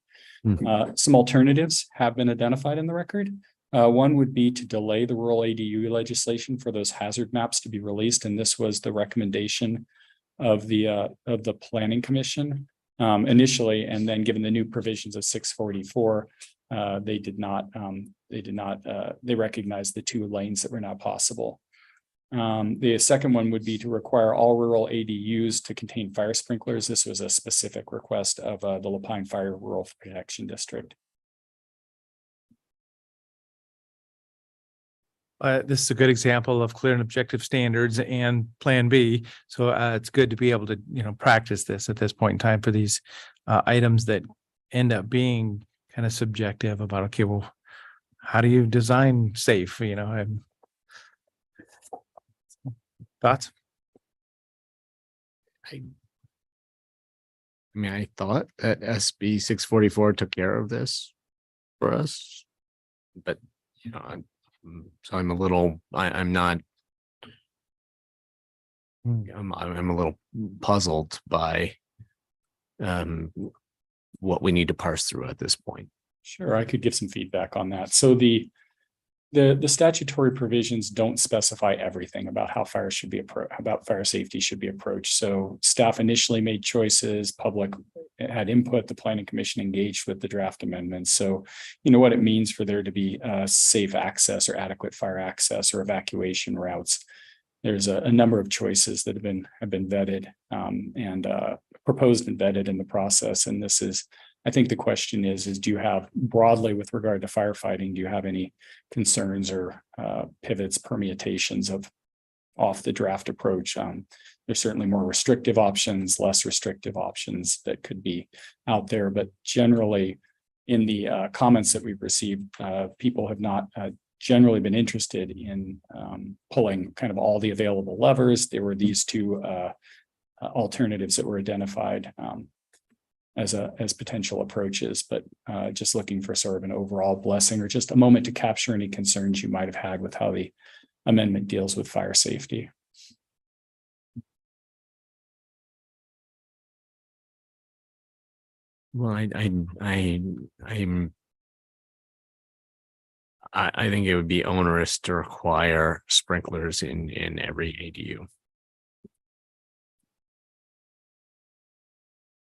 [SPEAKER 9] Some alternatives have been identified in the record. One would be to delay the rural ADU legislation for those hazard maps to be released, and this was the recommendation of the Planning Commission initially, and then given the new provisions of 644, they recognized the two lanes that were now possible. The second one would be to require all rural ADUs to contain fire sprinklers. This was a specific request of the Lapine Fire Rural Protection District.
[SPEAKER 1] This is a good example of clear and objective standards and Plan B. So it's good to be able to, practice this at this point in time for these items that end up being kind of subjective about, okay, well, how do you design safe? Thoughts?
[SPEAKER 3] I mean, I thought that SB 644 took care of this for us, but I'm a little, I'm not, I'm a little puzzled by what we need to parse through at this point.
[SPEAKER 9] Sure, I could give some feedback on that. So the statutory provisions don't specify everything about how fire should be about fire safety should be approached. So staff initially made choices, public had input, the Planning Commission engaged with the draft amendments. So what it means for there to be safe access or adequate fire access or evacuation routes. There's a number of choices that have been vetted and proposed and vetted in the process. And this is, I think the question is do you have broadly with regard to firefighting, do you have any concerns or pivots, permutations off the draft approach? There's certainly more restrictive options, less restrictive options that could be out there, but generally in the comments that we've received, people have not generally been interested in pulling kind of all the available levers. There were these two alternatives that were identified as potential approaches, but just looking for sort of an overall blessing or just a moment to capture any concerns you might have had with how the amendment deals with fire safety.
[SPEAKER 3] Well, I think it would be onerous to require sprinklers in every ADU.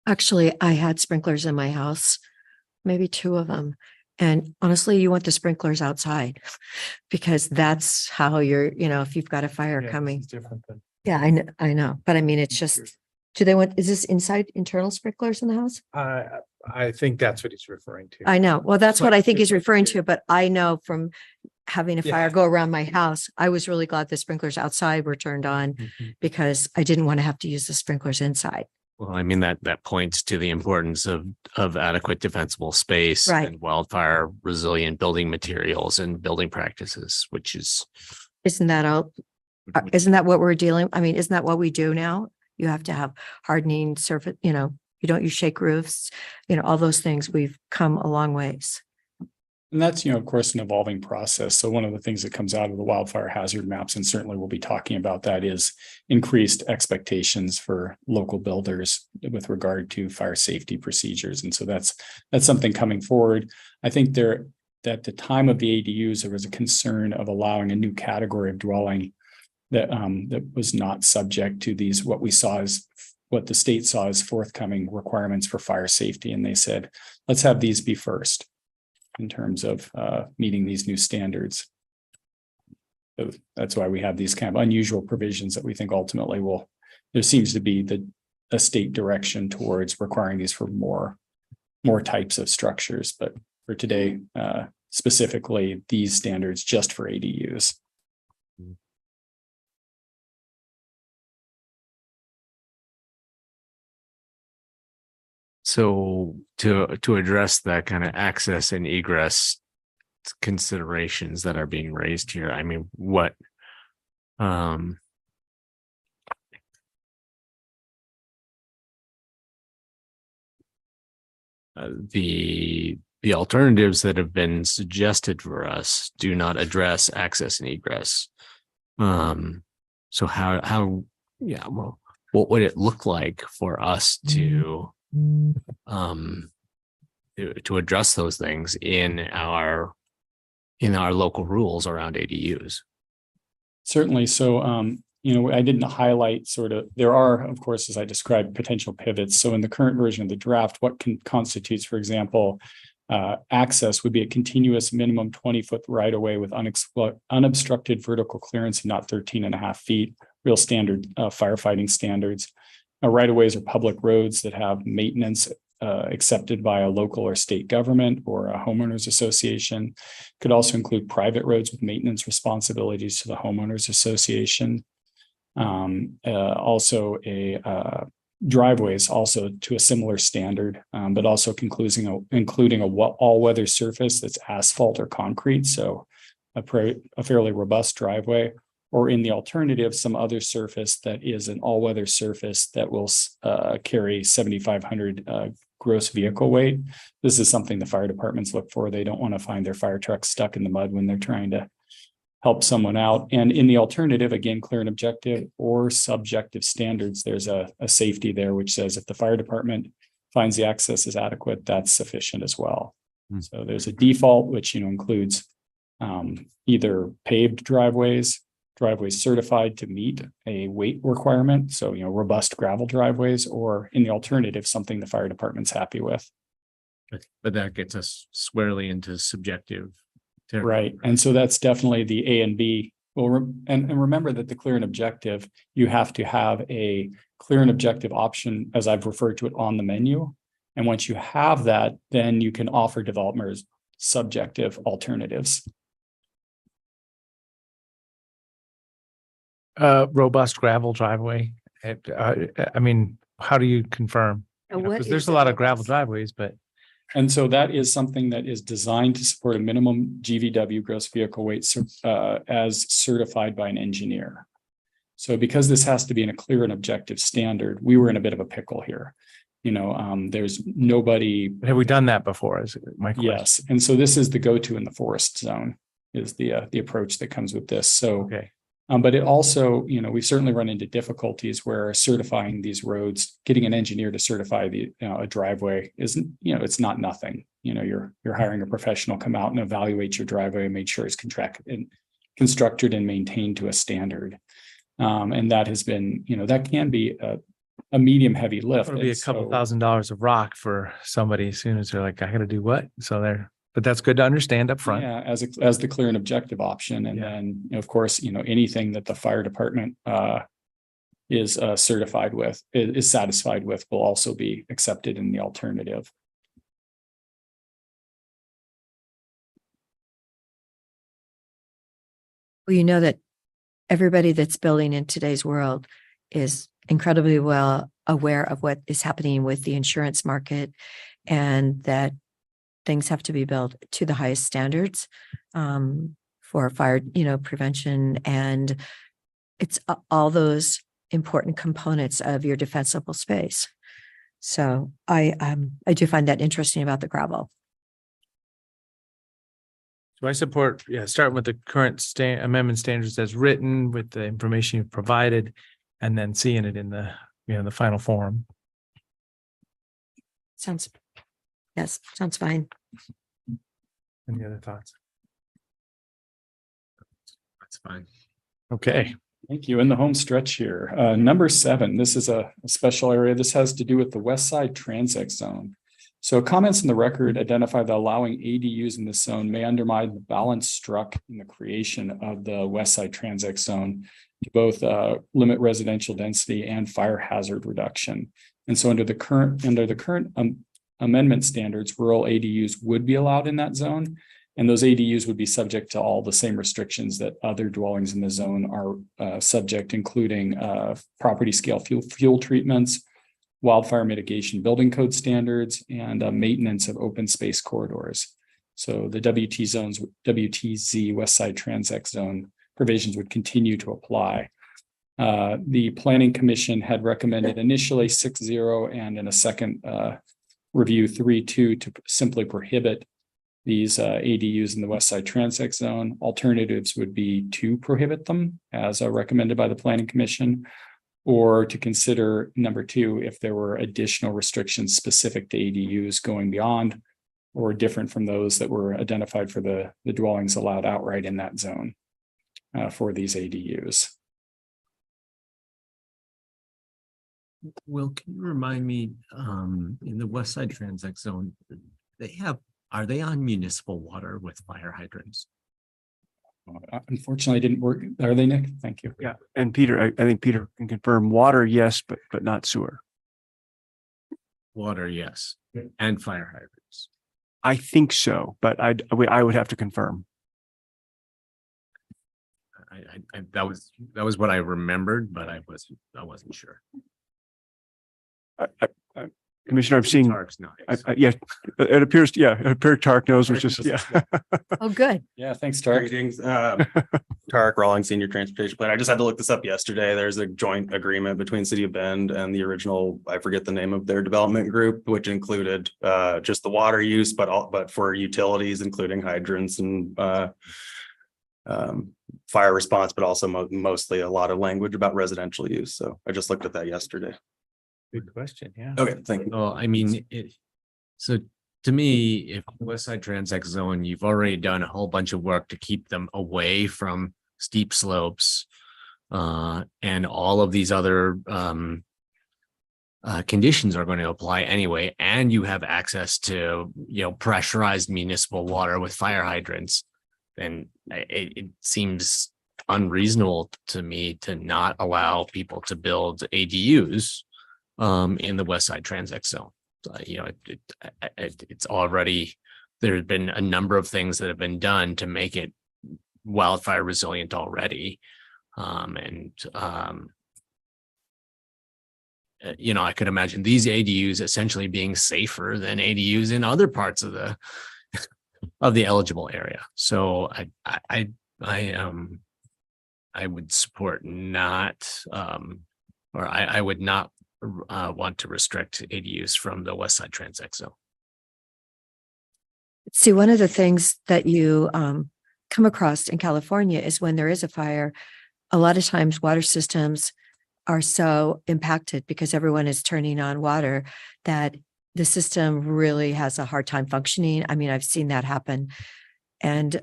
[SPEAKER 5] Actually, I had sprinklers in my house, maybe two of them. And honestly, you want the sprinklers outside because that's how you're, if you've got a fire
[SPEAKER 1] Yeah, this
[SPEAKER 5] coming.
[SPEAKER 1] is different than-
[SPEAKER 5] Yeah, I know, but I mean, it's just, is this inside internal sprinklers in the house?
[SPEAKER 1] I think that's what he's referring to.
[SPEAKER 5] I know. Well, that's
[SPEAKER 1] Like,
[SPEAKER 5] what I think he's
[SPEAKER 1] it's like
[SPEAKER 5] referring
[SPEAKER 1] here.
[SPEAKER 5] to, but I know from having a
[SPEAKER 1] Yeah.
[SPEAKER 5] fire go around my house, I was really glad the sprinklers outside were turned on
[SPEAKER 1] Mhm.
[SPEAKER 5] because I didn't want to have to use the sprinklers inside.
[SPEAKER 3] Well, I mean, that points to the importance of adequate defensible space
[SPEAKER 5] Right.
[SPEAKER 3] and wildfire resilient building materials and building practices, which is.
[SPEAKER 5] Isn't that all? Isn't that what we're dealing? I mean, isn't that what we do now? You have to have hardening surface, you don't use shake roofs, all those things. We've come a long ways.
[SPEAKER 9] And that's, of course, an evolving process. So one of the things that comes out of the wildfire hazard maps, and certainly we'll be talking about that, is increased expectations for local builders with regard to fire safety procedures. And so that's something coming forward. I think at the time of the ADUs, there was a concern of allowing a new category of dwelling that was not subject to these, what the state saw as forthcoming requirements for fire safety. And they said, let's have these be first in terms of meeting these new standards. So that's why we have these kind of unusual provisions that we think ultimately there seems to be a state direction towards requiring these for more types of structures. But for today, specifically these standards just for ADUs.
[SPEAKER 3] So to address that kind of access and egress considerations that are being raised here, I mean, what the alternatives that have been suggested for us do not address access and egress. So well, what would it look like for us to address those things in our local rules around ADUs?
[SPEAKER 9] Certainly. So, I didn't highlight there are, of course, as I described, potential pivots. So in the current version of the draft, what constitutes, for example, access would be a continuous minimum 20-foot right of way with unobstructed vertical clearance of not 13.5 feet, real standard firefighting standards. Right of ways are public roads that have maintenance accepted by a local or state government or a homeowners association. Could also include private roads with maintenance responsibilities to the homeowners association. Also driveways also to a similar standard, but also including a all-weather surface that's asphalt or concrete. So a fairly robust driveway, or in the alternative, some other surface that is an all-weather surface that will carry 7,500 gross vehicle weight. This is something the fire departments look for. They don't want to find their fire trucks stuck in the mud when they're trying to help someone out. And in the alternative, again, clear and objective or subjective standards, there's a safety there, which says if the fire department finds the access is adequate, that's sufficient as well. So there's a default, which includes either paved driveways certified to meet a weight requirement. So, robust gravel driveways, or in the alternative, something the fire department's happy with.
[SPEAKER 3] But that gets us squarely into subjective.
[SPEAKER 9] Right. And so that's definitely the A and B. Well, and remember that the clear and objective, you have to have a clear and objective option, as I've referred to it, on the menu. And once you have that, then you can offer developers subjective alternatives.
[SPEAKER 1] Robust gravel driveway. I mean, how do you confirm? Because there's a lot of gravel driveways, but.
[SPEAKER 9] And so that is something that is designed to support a minimum GVW, gross vehicle weight, as certified by an engineer. So because this has to be in a clear and objective standard, we were in a bit of a pickle here. There's nobody.
[SPEAKER 1] Have we done that before? Is my question.
[SPEAKER 9] Yes. And so this is the go-to in the forest zone is the approach that comes with this. So,
[SPEAKER 1] Okay.
[SPEAKER 9] But it also, we've certainly run into difficulties where certifying these roads, getting an engineer to certify a driveway isn't, it's not nothing. You're hiring a professional, come out and evaluate your driveway and make sure it's constructed and maintained to a standard. And that has been, that can be a medium heavy lift.
[SPEAKER 1] It'll be a couple $1,000s of rock for somebody as soon as they're like, I gotta do what? So they're but that's good to understand up front.
[SPEAKER 9] Yeah, as the clear and objective option. And
[SPEAKER 1] Yeah.
[SPEAKER 9] then, of course, anything that the fire department is certified with, is satisfied with, will also be accepted in the alternative.
[SPEAKER 5] Well, you know that everybody that's building in today's world is incredibly well aware of what is happening with the insurance market, and that things have to be built to the highest standards for fire, prevention, and it's all those important components of your defensible space. So I do find that interesting about the gravel.
[SPEAKER 1] So I support, starting with the current amendment standards as written with the information you've provided, and then seeing it in the, the final form.
[SPEAKER 5] Sounds fine.
[SPEAKER 1] Any other thoughts?
[SPEAKER 3] That's fine.
[SPEAKER 1] Okay.
[SPEAKER 9] Thank you. In the home stretch here, number 7, this is a special area. This has to do with the West Side Transect Zone. So comments in the record identify that allowing ADUs in this zone may undermine the balance struck in the creation of the West Side Transect Zone to both limit residential density and fire hazard reduction. And so under the current amendment standards, rural ADUs would be allowed in that zone. And those ADUs would be subject to all the same restrictions that other dwellings in the zone are subject, including property scale fuel treatments, wildfire mitigation building code standards, and maintenance of open space corridors. So the WTZ West Side Transect Zone provisions would continue to apply. The Planning Commission had recommended initially 6-0 and in a second review 3-2 to simply prohibit these ADUs in the West Side Transect Zone. Alternatives would be to prohibit them as recommended by the Planning Commission, or to consider number 2, if there were additional restrictions specific to ADUs going beyond or different from those that were identified for the dwellings allowed outright in that zone for these ADUs.
[SPEAKER 3] Will, can you remind me, in the West Side Transect Zone, are they on municipal water with fire hydrants?
[SPEAKER 9] Unfortunately, I didn't work. Are they, Nick? Thank you.
[SPEAKER 10] Yeah, and Peter, I think Peter can confirm water, yes, but not sewer.
[SPEAKER 3] Water, yes, and fire hydrants.
[SPEAKER 10] I think so, but I would have to confirm.
[SPEAKER 3] That was what I remembered, but I wasn't sure.
[SPEAKER 10] Commissioner, I'm seeing,
[SPEAKER 3] Tark's not.
[SPEAKER 10] yeah, it appears, Tark knows, which is, yeah.
[SPEAKER 5] Oh, good.
[SPEAKER 9] Yeah, thanks, Tarek.
[SPEAKER 11] Greetings, Tarek Rawlings, Senior Transportation Plan. I just had to look this up yesterday. There's a joint agreement between City of Bend and the original, I forget the name of their development group, which included just the water use, but for utilities, including hydrants and fire response, but also mostly a lot of language about residential use. So I just looked at that yesterday.
[SPEAKER 1] Good question. Yeah.
[SPEAKER 11] Okay, thank you.
[SPEAKER 3] Well, I mean, so to me, if West Side Transect Zone, you've already done a whole bunch of work to keep them away from steep slopes, and all of these other conditions are going to apply anyway, and you have access to pressurized municipal water with fire hydrants, then it seems unreasonable to me to not allow people to build ADUs in the West Side Transect Zone. It's already, there's been a number of things that have been done to make it wildfire resilient already. I could imagine these ADUs essentially being safer than ADUs in other parts of the eligible area. So I would support not, or I would not want to restrict ADUs from the West Side Transect Zone.
[SPEAKER 5] See, one of the things that you come across in California is when there is a fire, a lot of times water systems are so impacted because everyone is turning on water that the system really has a hard time functioning. I mean, I've seen that happen. And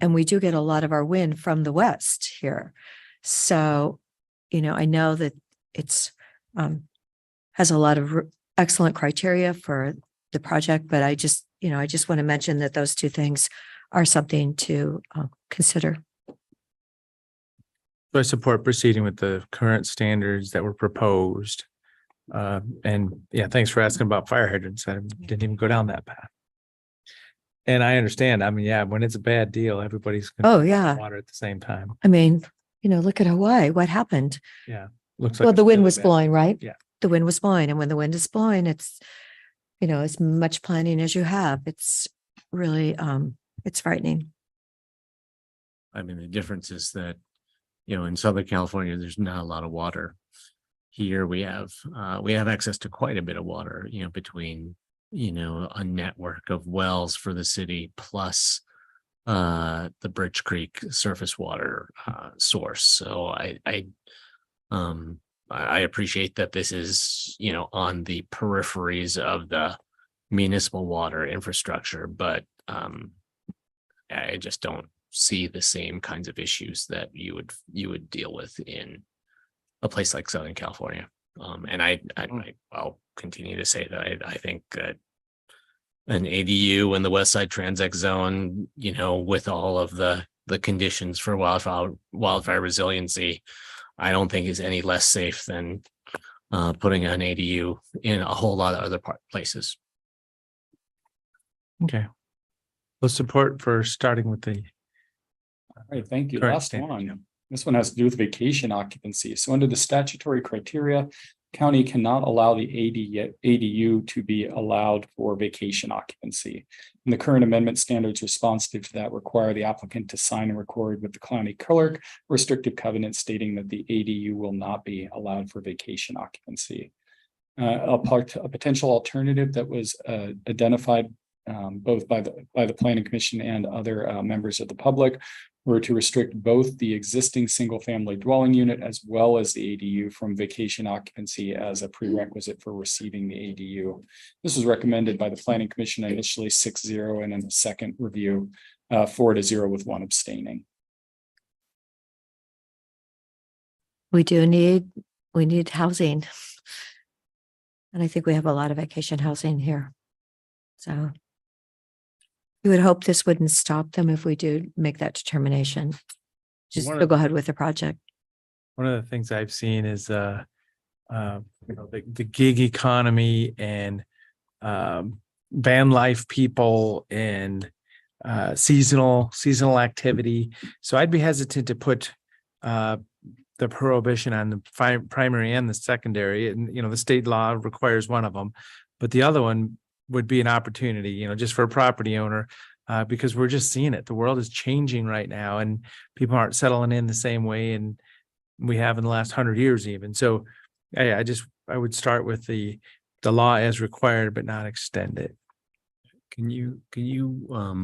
[SPEAKER 5] we do get a lot of our wind from the west here. So, I know that it's has a lot of excellent criteria for the project, but I just, I just want to mention that those two things are something to consider.
[SPEAKER 1] So I support proceeding with the current standards that were proposed. And yeah, thanks for asking about fire hydrants. I didn't even go down that path. And I understand. I mean, yeah, when it's a bad deal, everybody's gonna
[SPEAKER 5] Oh, yeah.
[SPEAKER 1] water at the same time.
[SPEAKER 5] I mean, look at Hawaii. What happened?
[SPEAKER 1] Yeah. Looks like
[SPEAKER 5] Well,
[SPEAKER 1] it's
[SPEAKER 5] the wind
[SPEAKER 1] really
[SPEAKER 5] was
[SPEAKER 1] bad.
[SPEAKER 5] blowing, right?
[SPEAKER 1] Yeah.
[SPEAKER 5] The wind was blowing. And when the wind is blowing, it's, as much planning as you have. It's really, it's frightening.
[SPEAKER 3] I mean, the difference is that, in Southern California, there's not a lot of water. Here we have access to quite a bit of water, between, a network of wells for the city plus the Bridge Creek surface water source. So I appreciate that this is, on the peripheries of the municipal water infrastructure, but I just don't see the same kinds of issues that you would deal with in a place like Southern California. And I'll continue to say that I think that an ADU in the West Side Transect zone, with all of the conditions for wildfire resiliency, I don't think is any less safe than putting an ADU in a whole lot of other places.
[SPEAKER 1] Okay. Well, support for starting with the
[SPEAKER 9] All right, thank you.
[SPEAKER 1] Correct,
[SPEAKER 9] Last
[SPEAKER 1] Stan.
[SPEAKER 9] one. This one has to do with vacation occupancy. So under the statutory criteria, county cannot allow the ADU to be allowed for vacation occupancy. And the current amendment standards responsive to that require the applicant to sign and record with the county clerk restrictive covenant stating that the ADU will not be allowed for vacation occupancy. A potential alternative that was identified both by the Planning Commission and other members of the public were to restrict both the existing single-family dwelling unit as well as the ADU from vacation occupancy as a prerequisite for receiving the ADU. This was recommended by the Planning Commission initially 6-0 and in the second review 4-0 with one abstaining.
[SPEAKER 5] We need housing. And I think we have a lot of vacation housing here. So you would hope this wouldn't stop them if we do make that determination. Just
[SPEAKER 1] One
[SPEAKER 5] to
[SPEAKER 1] of-
[SPEAKER 5] go ahead with the project.
[SPEAKER 1] one of the things I've seen is the gig economy and van life people and seasonal activity. So I'd be hesitant to put the prohibition on the primary and the secondary. And the state law requires one of them, but the other one would be an opportunity, just for a property owner, because we're just seeing it. The world is changing right now, and people aren't settling in the same way and we have in the last 100 years even. So I would start with the law as required, but not extend it.
[SPEAKER 3] Can you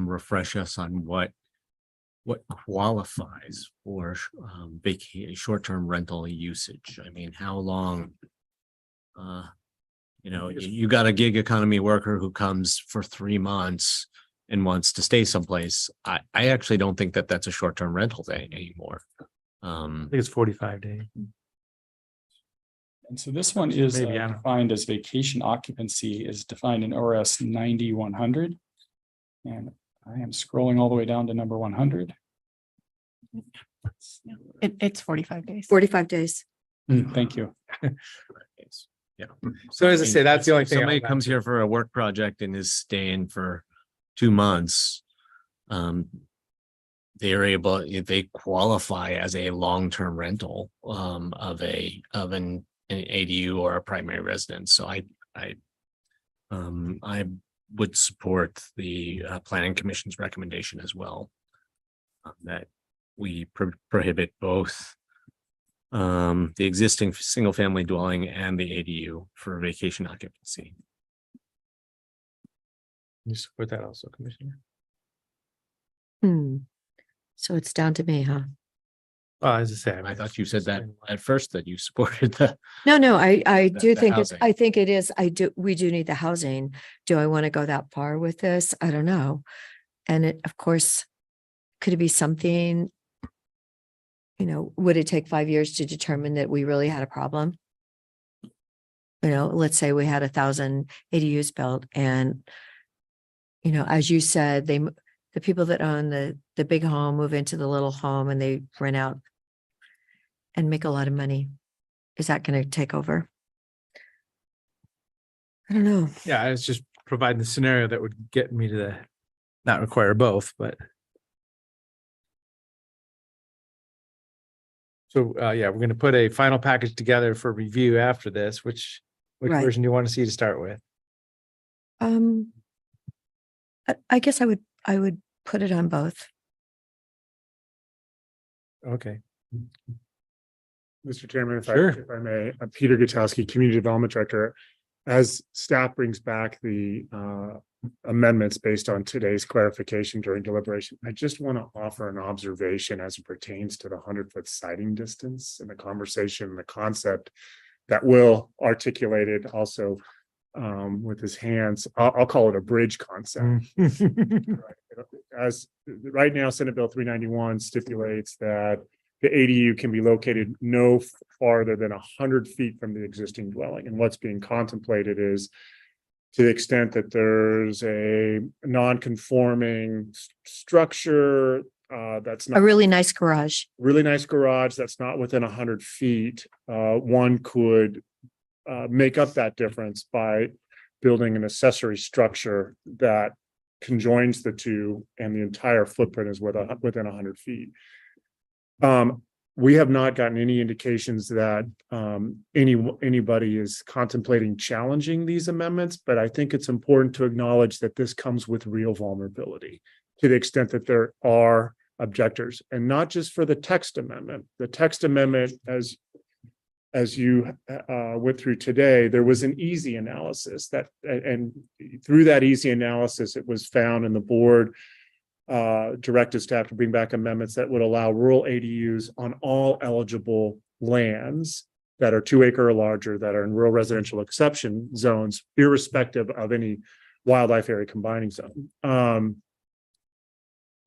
[SPEAKER 3] refresh us on what qualifies for short-term rental usage? I mean, how long? You got a gig economy worker who comes for 3 months and wants to stay someplace. I actually don't think that that's a short-term rental thing anymore.
[SPEAKER 1] I think it's 45 days.
[SPEAKER 9] And so this one is
[SPEAKER 1] Maybe, I don't know.
[SPEAKER 9] defined as vacation occupancy is defined in ORS 90-100. And I am scrolling all the way down to number 100.
[SPEAKER 8] It's 45 days.
[SPEAKER 5] 45 days.
[SPEAKER 9] Thank you.
[SPEAKER 3] Yeah.
[SPEAKER 1] So as I say, that's the only
[SPEAKER 3] If
[SPEAKER 1] thing.
[SPEAKER 3] somebody comes here for a work project and is staying for 2 months, they qualify as a long-term rental of an ADU or a primary residence. So I would support the Planning Commission's recommendation as well, that we prohibit both the existing single-family dwelling and the ADU for vacation occupancy.
[SPEAKER 1] You support that also, Commissioner?
[SPEAKER 5] So it's down to me, huh?
[SPEAKER 1] Well, as I say,
[SPEAKER 3] I thought you said that at first, that you supported the.
[SPEAKER 5] No, I do
[SPEAKER 3] the
[SPEAKER 5] think it's,
[SPEAKER 3] housing.
[SPEAKER 5] I think it is, we do need the housing. Do I want to go that far with this? I don't know. And of course, could it be something, would it take 5 years to determine that we really had a problem? Let's say we had 1,000 ADUs built and you know, as you said, the people that own the big home move into the little home and they rent out and make a lot of money. Is that going to take over? I don't know.
[SPEAKER 1] Yeah, it's just providing the scenario that would get me to not require both, but. So, yeah, we're gonna put a final package together for review after this, which
[SPEAKER 5] Right.
[SPEAKER 1] version do you want to see to start with?
[SPEAKER 5] I guess I would put it on both.
[SPEAKER 1] Okay.
[SPEAKER 12] Mr. Chairman, if
[SPEAKER 1] Sure.
[SPEAKER 12] if I may, Peter Gutowski, Community Development Director. As staff brings back the amendments based on today's clarification during deliberation, I just want to offer an observation as it pertains to the 100-foot sighting distance and the conversation, the concept that Will articulated also with his hands. I'll call it a bridge concept. As right now, Senate Bill 391 stipulates that the ADU can be located no farther than 100 feet from the existing dwelling. And what's being contemplated is, to the extent that there's a non-conforming structure that's
[SPEAKER 5] A
[SPEAKER 12] not
[SPEAKER 5] really nice garage.
[SPEAKER 12] really nice garage that's not within 100 feet, one could make up that difference by building an accessory structure that conjoins the two, and the entire footprint is within 100 feet. We have not gotten any indications that anybody is contemplating challenging these amendments, but I think it's important to acknowledge that this comes with real vulnerability to the extent that there are objectors, and not just for the text amendment. The text amendment, as you went through today, there was an easy analysis and through that easy analysis, it was found, and the board directed staff to bring back amendments that would allow rural ADUs on all eligible lands that are 2 acre or larger, that are in rural residential exception zones, irrespective of any wildlife area combining zone.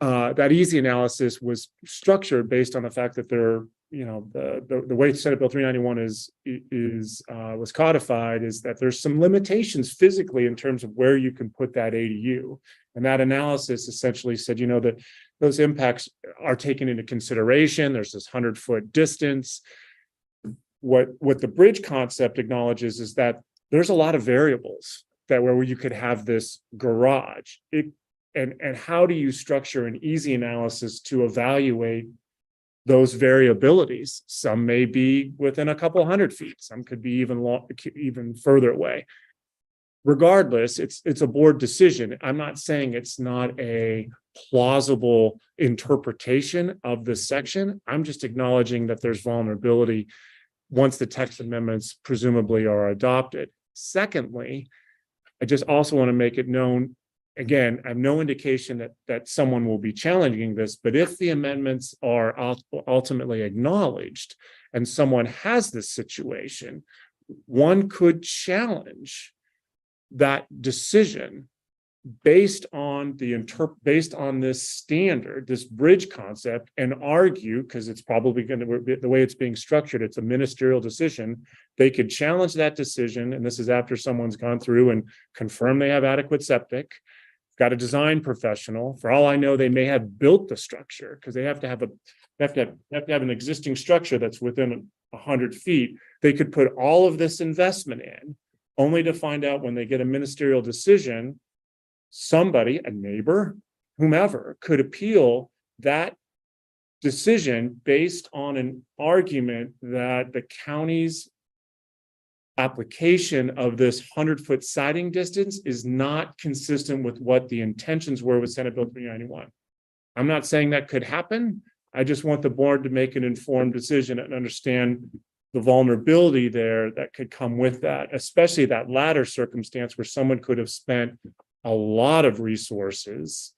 [SPEAKER 12] That easy analysis was structured based on the fact that the way Senate Bill 391 was codified is that there's some limitations physically in terms of where you can put that ADU. And that analysis essentially said, that those impacts are taken into consideration. There's this 100-foot distance. What the bridge concept acknowledges is that there's a lot of variables where you could have this garage. And how do you structure an easy analysis to evaluate those variabilities? Some may be within a couple 100 feet. Some could be even further away. Regardless, it's a board decision. I'm not saying it's not a plausible interpretation of this section. I'm just acknowledging that there's vulnerability once the text amendments presumably are adopted. Secondly, I just also want to make it known, again, I have no indication that someone will be challenging this, but if the amendments are ultimately acknowledged and someone has this situation, one could challenge that decision based on this standard, this bridge concept, and argue, because it's probably going to be the way it's being structured, it's a ministerial decision. They could challenge that decision, and this is after someone's gone through and confirmed they have adequate septic, got a design professional. For all I know, they may have built the structure, because they have to have an existing structure that's within 100 feet. They could put all of this investment in, only to find out when they get a ministerial decision, somebody, a neighbor, whomever, could appeal that decision based on an argument that the county's application of this 100-foot sighting distance is not consistent with what the intentions were with Senate Bill 391. I'm not saying that could happen. I just want the board to make an informed decision and understand the vulnerability there that could come with that, especially that latter circumstance where someone could have spent a lot of resources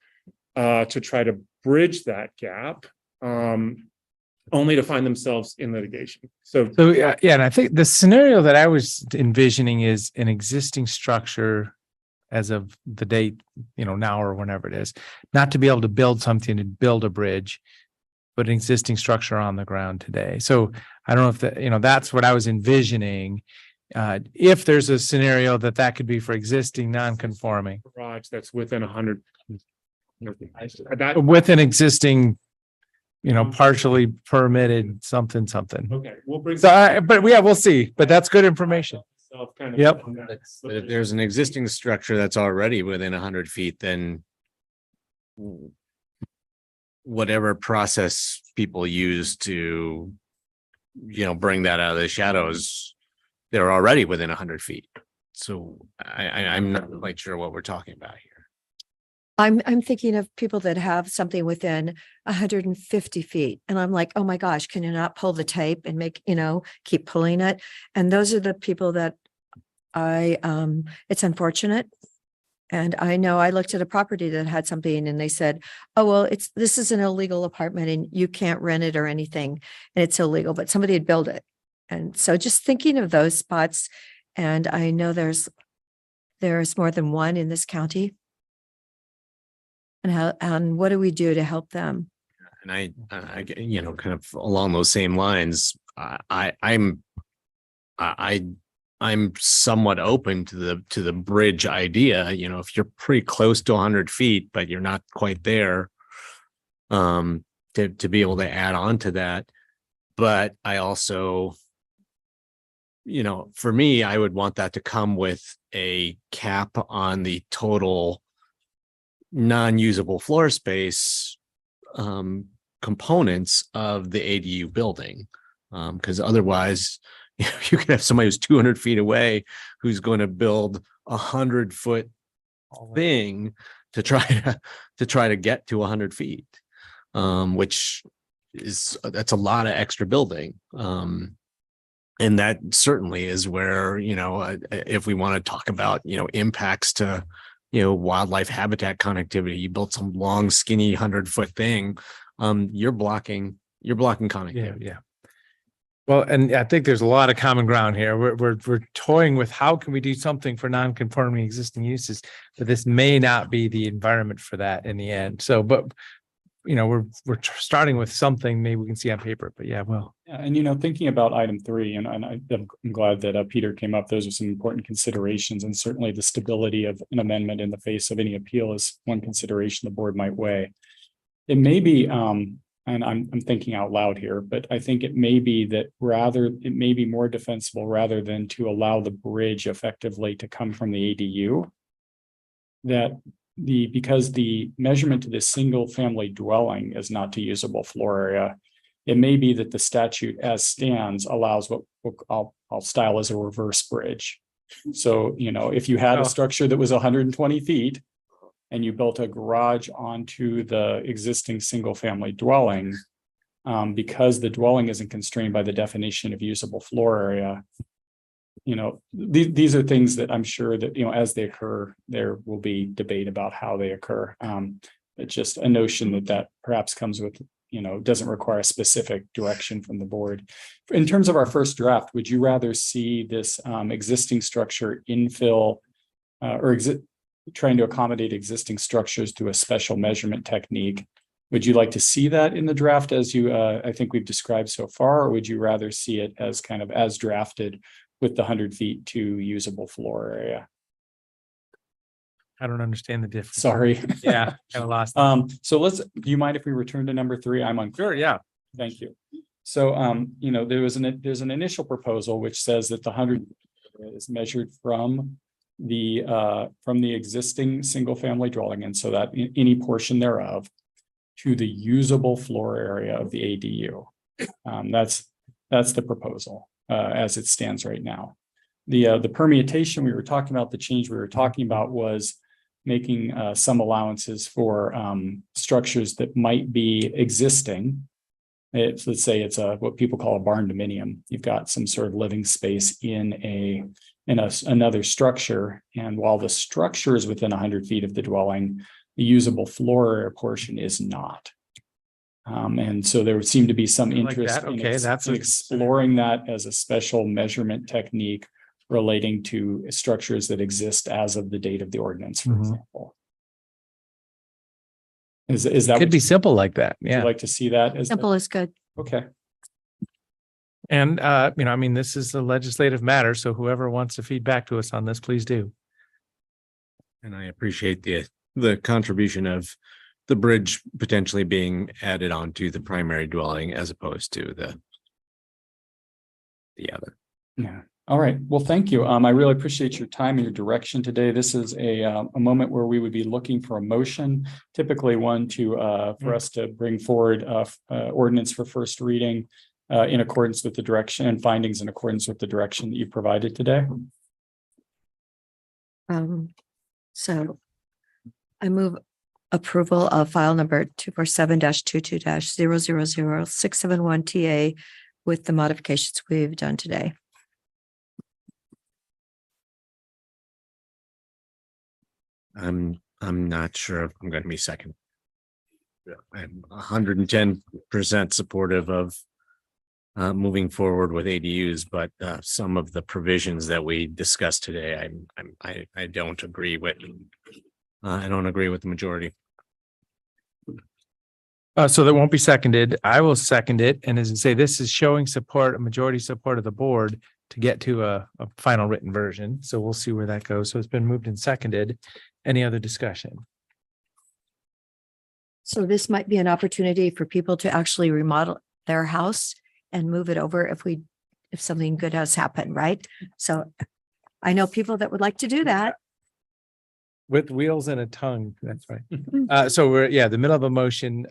[SPEAKER 12] to try to bridge that gap, only to find themselves in litigation. So
[SPEAKER 1] yeah, and I think the scenario that I was envisioning is an existing structure as of the date, now or whenever it is, not to be able to build something and build a bridge, but an existing structure on the ground today. So I don't know if that's what I was envisioning. if there's a scenario that could be for existing non-conforming
[SPEAKER 12] Garage that's within 100. That,
[SPEAKER 1] with an existing, partially permitted something.
[SPEAKER 12] okay, we'll bring.
[SPEAKER 1] So, we'll see, but that's good information. Yep.
[SPEAKER 3] But if there's an existing structure that's already within 100 feet, then whatever process people use to, bring that out of the shadows, they're already within 100 feet. So I'm not quite sure what we're talking about here.
[SPEAKER 5] I'm thinking of people that have something within 150 feet. And I'm like, oh my gosh, can you not pull the tape and make, keep pulling it? And those are the people that it's unfortunate. And I know I looked at a property that had something and they said, oh, well, this is an illegal apartment and you can't rent it or anything. And it's illegal, but somebody had built it. And so just thinking of those spots, and I know there's more than one in this county. And what do we do to help them?
[SPEAKER 3] And I kind of along those same lines, I'm somewhat open to the bridge idea. If you're pretty close to 100 feet, but you're not quite there, to be able to add on to that. But I also, for me, I would want that to come with a cap on the total non-usable floor space components of the ADU building, because otherwise you can have somebody who's 200 feet away who's going to build 100-foot thing to try to get to 100 feet, which that's a lot of extra building. And that certainly is where, if we want to talk about, impacts to, wildlife habitat connectivity, you build some long, skinny 100-foot thing, you're blocking connectivity.
[SPEAKER 1] Yeah. Well, and I think there's a lot of common ground here. We're toying with how can we do something for non-conforming existing uses, but this may not be the environment for that in the end. So, but we're starting with something maybe we can see on paper, but yeah, well.
[SPEAKER 9] Yeah, and thinking about item 3, and I'm glad that Peter came up. Those are some important considerations, and certainly the stability of an amendment in the face of any appeal is one consideration the board might weigh. It may be, and I'm thinking out loud here, but I think it may be that it may be more defensible rather than to allow the bridge effectively to come from the ADU, because the measurement to this single family dwelling is not to usable floor area. It may be that the statute as stands allows what I'll style as a reverse bridge. So, if you had a structure that was 120 feet and you built a garage onto the existing single family dwelling, because the dwelling isn't constrained by the definition of usable floor area, these are things that I'm sure that, as they occur, there will be debate about how they occur. It's just a notion that perhaps comes with, doesn't require a specific direction from the board. In terms of our first draft, would you rather see this existing structure infill trying to accommodate existing structures through a special measurement technique? Would you like to see that in the draft as I think we've described so far, or would you rather see it as kind of as drafted with the 100 feet to usable floor area?
[SPEAKER 1] I don't understand the difference.
[SPEAKER 9] Sorry.
[SPEAKER 1] Yeah, kind of lost.
[SPEAKER 9] So do you mind if we return to number 3? I'm unclear.
[SPEAKER 1] Sure, yeah.
[SPEAKER 9] Thank you. So, there's an initial proposal which says that the 100 is measured from the existing single family dwelling, and so that any portion thereof to the usable floor area of the ADU. That's the proposal as it stands right now. The permutation we were talking about, the change we were talking about was making some allowances for structures that might be existing. Let's say it's what people call a barn dominium. You've got some sort of living space in another structure, and while the structure is within 100 feet of the dwelling, the usable floor area portion is not. And so there would seem to be some interest in exploring that as a special measurement technique relating to structures that exist as of the date of the ordinance, for example. Is that
[SPEAKER 1] could be simple like that?
[SPEAKER 9] Would
[SPEAKER 1] Yeah.
[SPEAKER 9] you like to see that as
[SPEAKER 5] Simple is good.
[SPEAKER 9] okay?
[SPEAKER 1] And, I mean, this is a legislative matter, so whoever wants to feed back to us on this, please do.
[SPEAKER 3] And I appreciate the contribution of the bridge potentially being added onto the primary dwelling as opposed to the other.
[SPEAKER 9] Yeah. All right. Well, thank you. I really appreciate your time and your direction today. This is a moment where we would be looking for a motion, typically one for us to bring forward ordinance for first reading in accordance with the direction and findings in accordance with the direction that you provided today.
[SPEAKER 5] So I move approval of file number 247-22-000671 TA with the modifications we've done today.
[SPEAKER 3] I'm not sure if I'm going to be second. I'm 110% supportive of moving forward with ADUs, but some of the provisions that we discussed today, I don't agree with. I don't agree with the majority.
[SPEAKER 1] So that won't be seconded. I will second it. And as I say, this is showing support, a majority support of the board to get to a final written version. So we'll see where that goes. So it's been moved and seconded. Any other discussion?
[SPEAKER 5] So this might be an opportunity for people to actually remodel their house and move it over if something good has happened, right? So I know people that would like to do that.
[SPEAKER 1] With wheels and a tongue, that's right. So we're, the middle of a motion.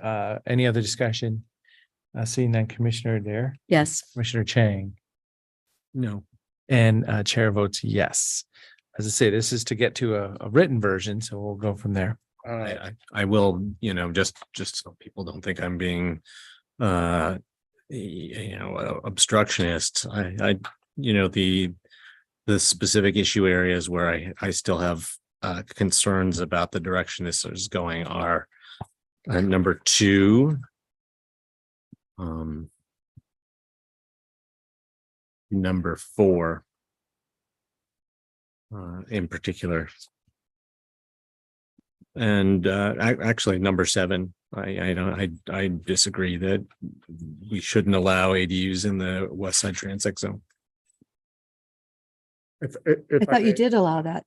[SPEAKER 1] Any other discussion? Seeing none, Commissioner Dare,
[SPEAKER 5] Yes.
[SPEAKER 1] Commissioner Chang,
[SPEAKER 3] No.
[SPEAKER 1] and Chair votes yes. As I say, this is to get to a written version, so we'll go from there.
[SPEAKER 3] I will, just so people don't think I'm being, obstructionist. The specific issue areas where I still have concerns about the direction this is going are number 2, number 4, in particular, and actually number 7. I disagree that we shouldn't allow ADUs in the West Side Transect Zone.
[SPEAKER 5] I thought you did allow that.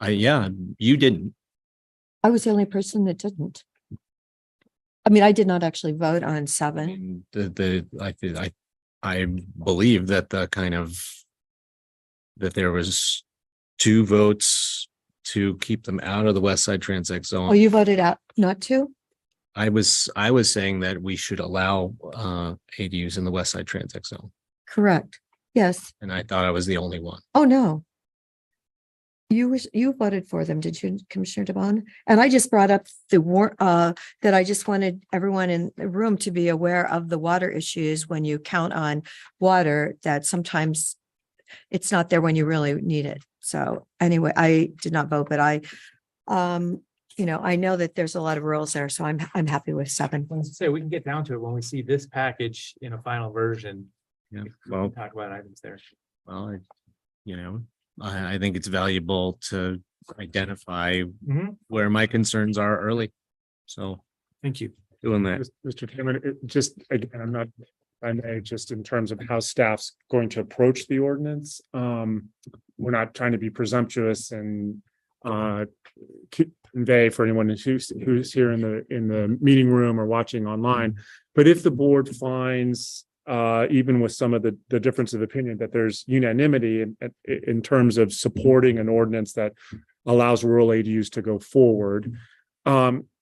[SPEAKER 3] You didn't.
[SPEAKER 5] I was the only person that didn't. I mean, I did not actually vote on 7.
[SPEAKER 3] I believe that that there was 2 votes to keep them out of the West Side Transect Zone.
[SPEAKER 5] Oh, you voted out not to?
[SPEAKER 3] I was saying that we should allow ADUs in the West Side Transect Zone,
[SPEAKER 5] Correct. Yes.
[SPEAKER 3] and I thought I was the only one.
[SPEAKER 5] Oh, no. You voted for them, did you, Commissioner DeBon? And I just brought up that I just wanted everyone in the room to be aware of the water issues when you count on water, that sometimes it's not there when you really need it. So anyway, I did not vote, but I know that there's a lot of rules there, so I'm happy with 7.
[SPEAKER 1] Let's say we can get down to it when we see this package in a final version.
[SPEAKER 3] Yeah,
[SPEAKER 1] We
[SPEAKER 3] well,
[SPEAKER 1] can talk about items there.
[SPEAKER 3] well, I think it's valuable to identify where my concerns are early. So
[SPEAKER 1] Thank you.
[SPEAKER 3] doing that.
[SPEAKER 12] Mr. Chairman, I may, just in terms of how staff's going to approach the ordinance. We're not trying to be presumptuous and convey for anyone who's here in the meeting room or watching online. But if the board finds, even with some of the difference of opinion, that there's unanimity in terms of supporting an ordinance that allows rural ADUs to go forward,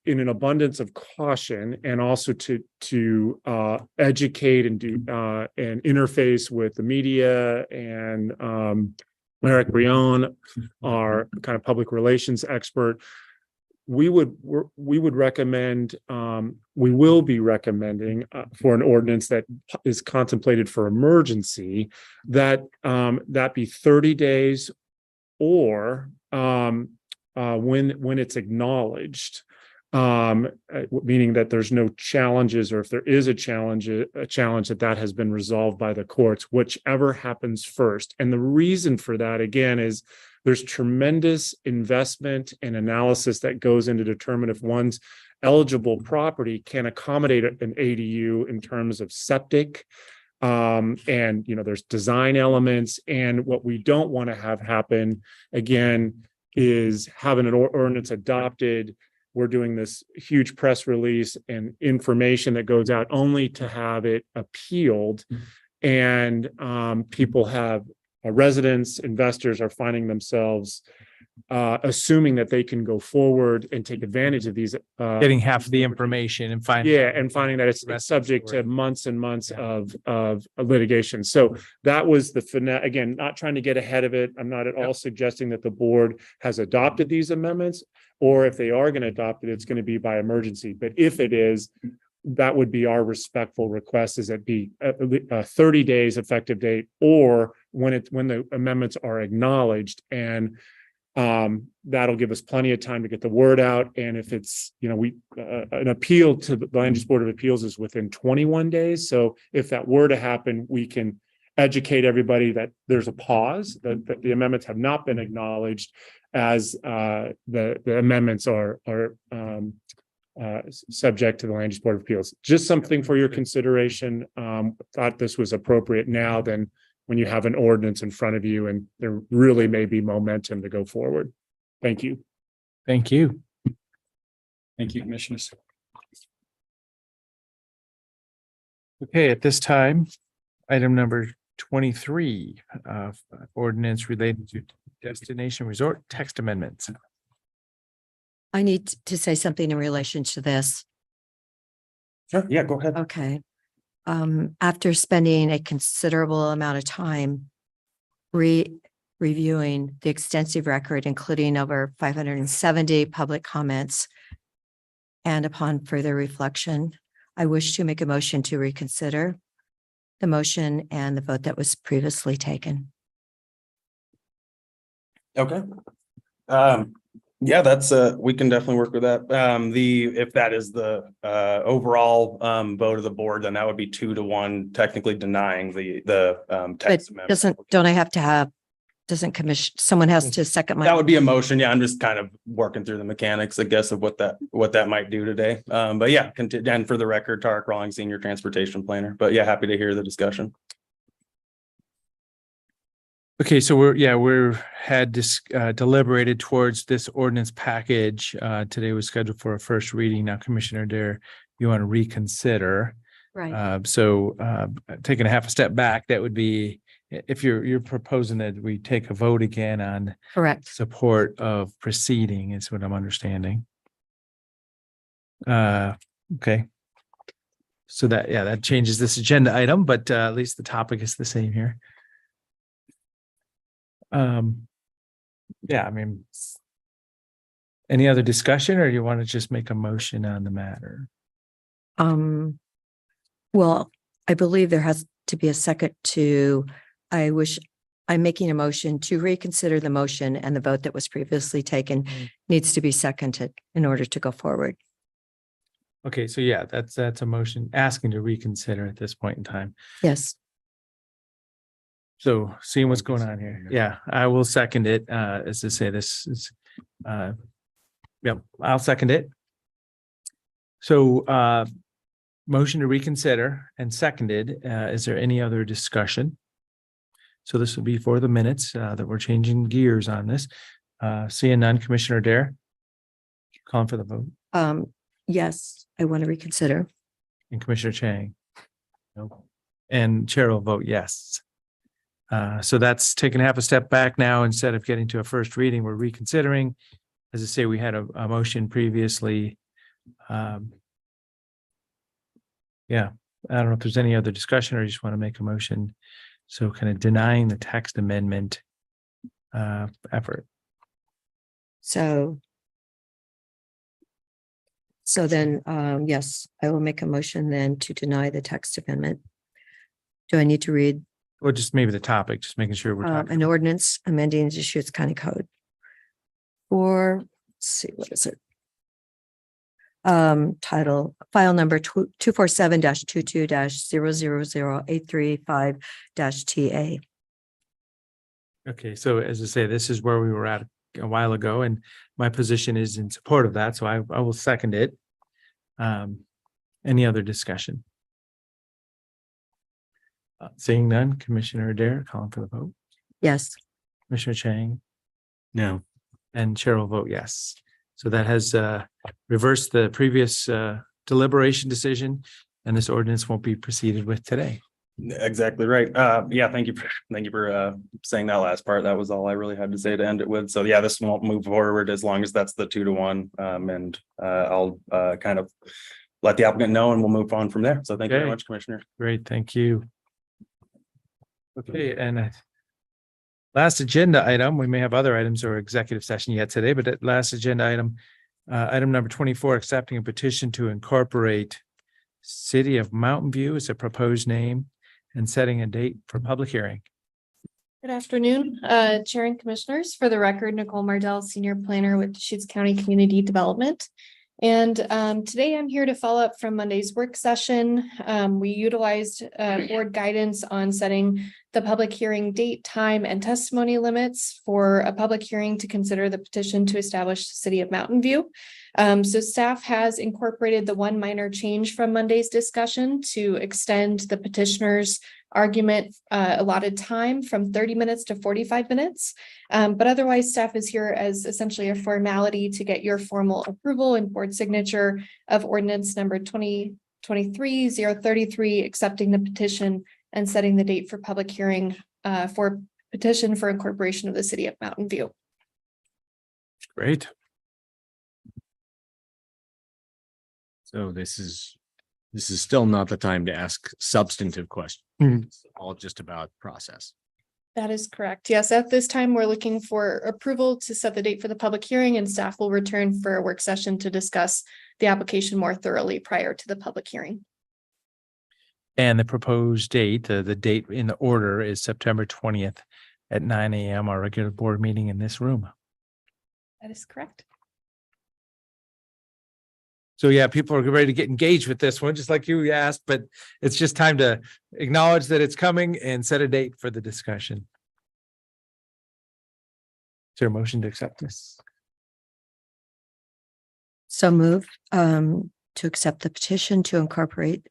[SPEAKER 12] in an abundance of caution, and also to educate and do and interface with the media and Eric Brion, our kind of public relations expert, we would recommend, we will be recommending for an ordinance that is contemplated for emergency, that that be 30 days or when it's acknowledged, meaning that there's no challenges, or if there is a challenge that has been resolved by the courts, whichever happens first. And the reason for that, again, is there's tremendous investment and analysis that goes into determine if one's eligible property can accommodate an ADU in terms of septic, And, there's design elements, and what we don't want to have happen again is having an ordinance adopted. We're doing this huge press release and information that goes out only to have it appealed. And people have residents, investors are finding themselves assuming that they can go forward and take advantage of these.
[SPEAKER 1] Getting half of the information and finding.
[SPEAKER 12] Yeah, and finding that it's subject to months and months of litigation. So that was the again, not trying to get ahead of it. I'm not at all suggesting that the board has adopted these amendments, or if they are going to adopt it, it's going to be by emergency. But if it is, that would be our respectful request, is that be a 30 days effective date, or when the amendments are acknowledged, and that'll give us plenty of time to get the word out. And if it's, an appeal to the Land Use Board of Appeals is within 21 days. So if that were to happen, we can educate everybody that there's a pause, that the amendments have not been acknowledged, as the amendments are subject to the Land Use Board of Appeals. Just something for your consideration. Thought this was appropriate now than when you have an ordinance in front of you and there really may be momentum to go forward. Thank you.
[SPEAKER 1] Thank you.
[SPEAKER 9] Thank you, Commissioners.
[SPEAKER 1] Okay, at this time, item number 23, ordinance related to destination resort text amendments.
[SPEAKER 5] I need to say something in relation to this.
[SPEAKER 11] Sure, yeah, go ahead.
[SPEAKER 5] Okay. After spending a considerable amount of time reviewing the extensive record, including over 570 public comments, and upon further reflection, I wish to make a motion to reconsider the motion and the vote that was previously taken.
[SPEAKER 11] Okay. Yeah, that's we can definitely work with that. If that is the overall vote of the board, then that would be 2-1, technically denying the
[SPEAKER 5] But
[SPEAKER 11] text amendment.
[SPEAKER 5] doesn't commission, someone has to second my.
[SPEAKER 11] That would be a motion. Yeah, I'm just kind of working through the mechanics, I guess, of what that might do today. But yeah, and for the record, Tarek Rawlings, Senior Transportation Planner. But yeah, happy to hear the discussion.
[SPEAKER 1] Okay, so we're deliberated towards this ordinance package. Today was scheduled for a first reading. Now, Commissioner Dare, you want to reconsider.
[SPEAKER 5] Right.
[SPEAKER 1] So taking a half a step back, that would be, if you're proposing that we take a vote again on
[SPEAKER 5] Correct.
[SPEAKER 1] support of proceeding, is what I'm understanding. Okay. So that changes this agenda item, but at least the topic is the same here. Yeah, I mean, any other discussion, or do you want to just make a motion on the matter?
[SPEAKER 5] Well, I believe there has to be a second to, I'm making a motion to reconsider the motion, and the vote that was previously taken needs to be seconded in order to go forward.
[SPEAKER 1] Okay, so yeah, that's a motion asking to reconsider at this point in time.
[SPEAKER 5] Yes.
[SPEAKER 1] So seeing what's going on here. Yeah, I will second it. As to say, this is, yep, I'll second it. So motion to reconsider and seconded. Is there any other discussion? So this will be for the minutes that we're changing gears on this. Seeing none, Commissioner Dare. Calling for the vote.
[SPEAKER 5] Yes, I want to reconsider.
[SPEAKER 1] And Commissioner Chang. No. And Chair will vote yes. So that's taking half a step back now. Instead of getting to a first reading, we're reconsidering. As I say, we had a motion previously. Yeah, I don't know if there's any other discussion, or you just want to make a motion. So kind of denying the text amendment effort.
[SPEAKER 5] So then, yes, I will make a motion then to deny the text amendment. Do I need to read?
[SPEAKER 1] Or just maybe the topic, just making sure we're talking.
[SPEAKER 5] An ordinance amending the Deschutes County Code. Or, let's see, what is it? Title, file number 247-22-000835-TA.
[SPEAKER 1] Okay, so as I say, this is where we were at a while ago, and my position is in support of that, so I will second it. Any other discussion? Seeing none, Commissioner Adair calling for the vote,
[SPEAKER 5] Yes.
[SPEAKER 1] Commissioner Chang,
[SPEAKER 3] No.
[SPEAKER 1] and Chair will vote yes. So that has reversed the previous deliberation decision, and this ordinance won't be proceeded with today.
[SPEAKER 11] Exactly right. Yeah, thank you for saying that last part. That was all I really had to say to end it with. So yeah, this won't move forward as long as that's the 2-1. And I'll kind of let the applicant know and we'll move on from there. So thank you very
[SPEAKER 1] Okay.
[SPEAKER 11] much, Commissioner.
[SPEAKER 1] Great, thank you. Okay, and last agenda item, we may have other items or executive session yet today, but that last agenda item, item number 24, accepting a petition to incorporate City of Mountain View as a proposed name and setting a date for public hearing.
[SPEAKER 13] Good afternoon, Chair and Commissioners. For the record, Nicole Mardell, Senior Planner with Deschutes County Community Development. And today I'm here to follow up from Monday's work session. We utilized board guidance on setting the public hearing date, time, and testimony limits for a public hearing to consider the petition to establish the City of Mountain View. So staff has incorporated the one minor change from Monday's discussion to extend the petitioner's argument allotted time from 30 minutes to 45 minutes. But otherwise, staff is here as essentially a formality to get your formal approval and board signature of ordinance number 2023-033, accepting the petition and setting the date for public hearing for petition for incorporation of the City of Mountain View.
[SPEAKER 1] Great.
[SPEAKER 3] So this is still not the time to ask substantive questions.
[SPEAKER 1] Mhm.
[SPEAKER 3] It's all just about process.
[SPEAKER 13] That is correct. Yes, at this time, we're looking for approval to set the date for the public hearing, and staff will return for a work session to discuss the application more thoroughly prior to the public hearing.
[SPEAKER 1] And the proposed date, the date in the order is September 20th at 9 a.m., our regular board meeting in this room.
[SPEAKER 13] That is correct.
[SPEAKER 1] So yeah, people are ready to get engaged with this one, just like you asked, but it's just time to acknowledge that it's coming and set a date for the discussion. Is there a motion to accept this?
[SPEAKER 5] So moved to accept the petition to incorporate,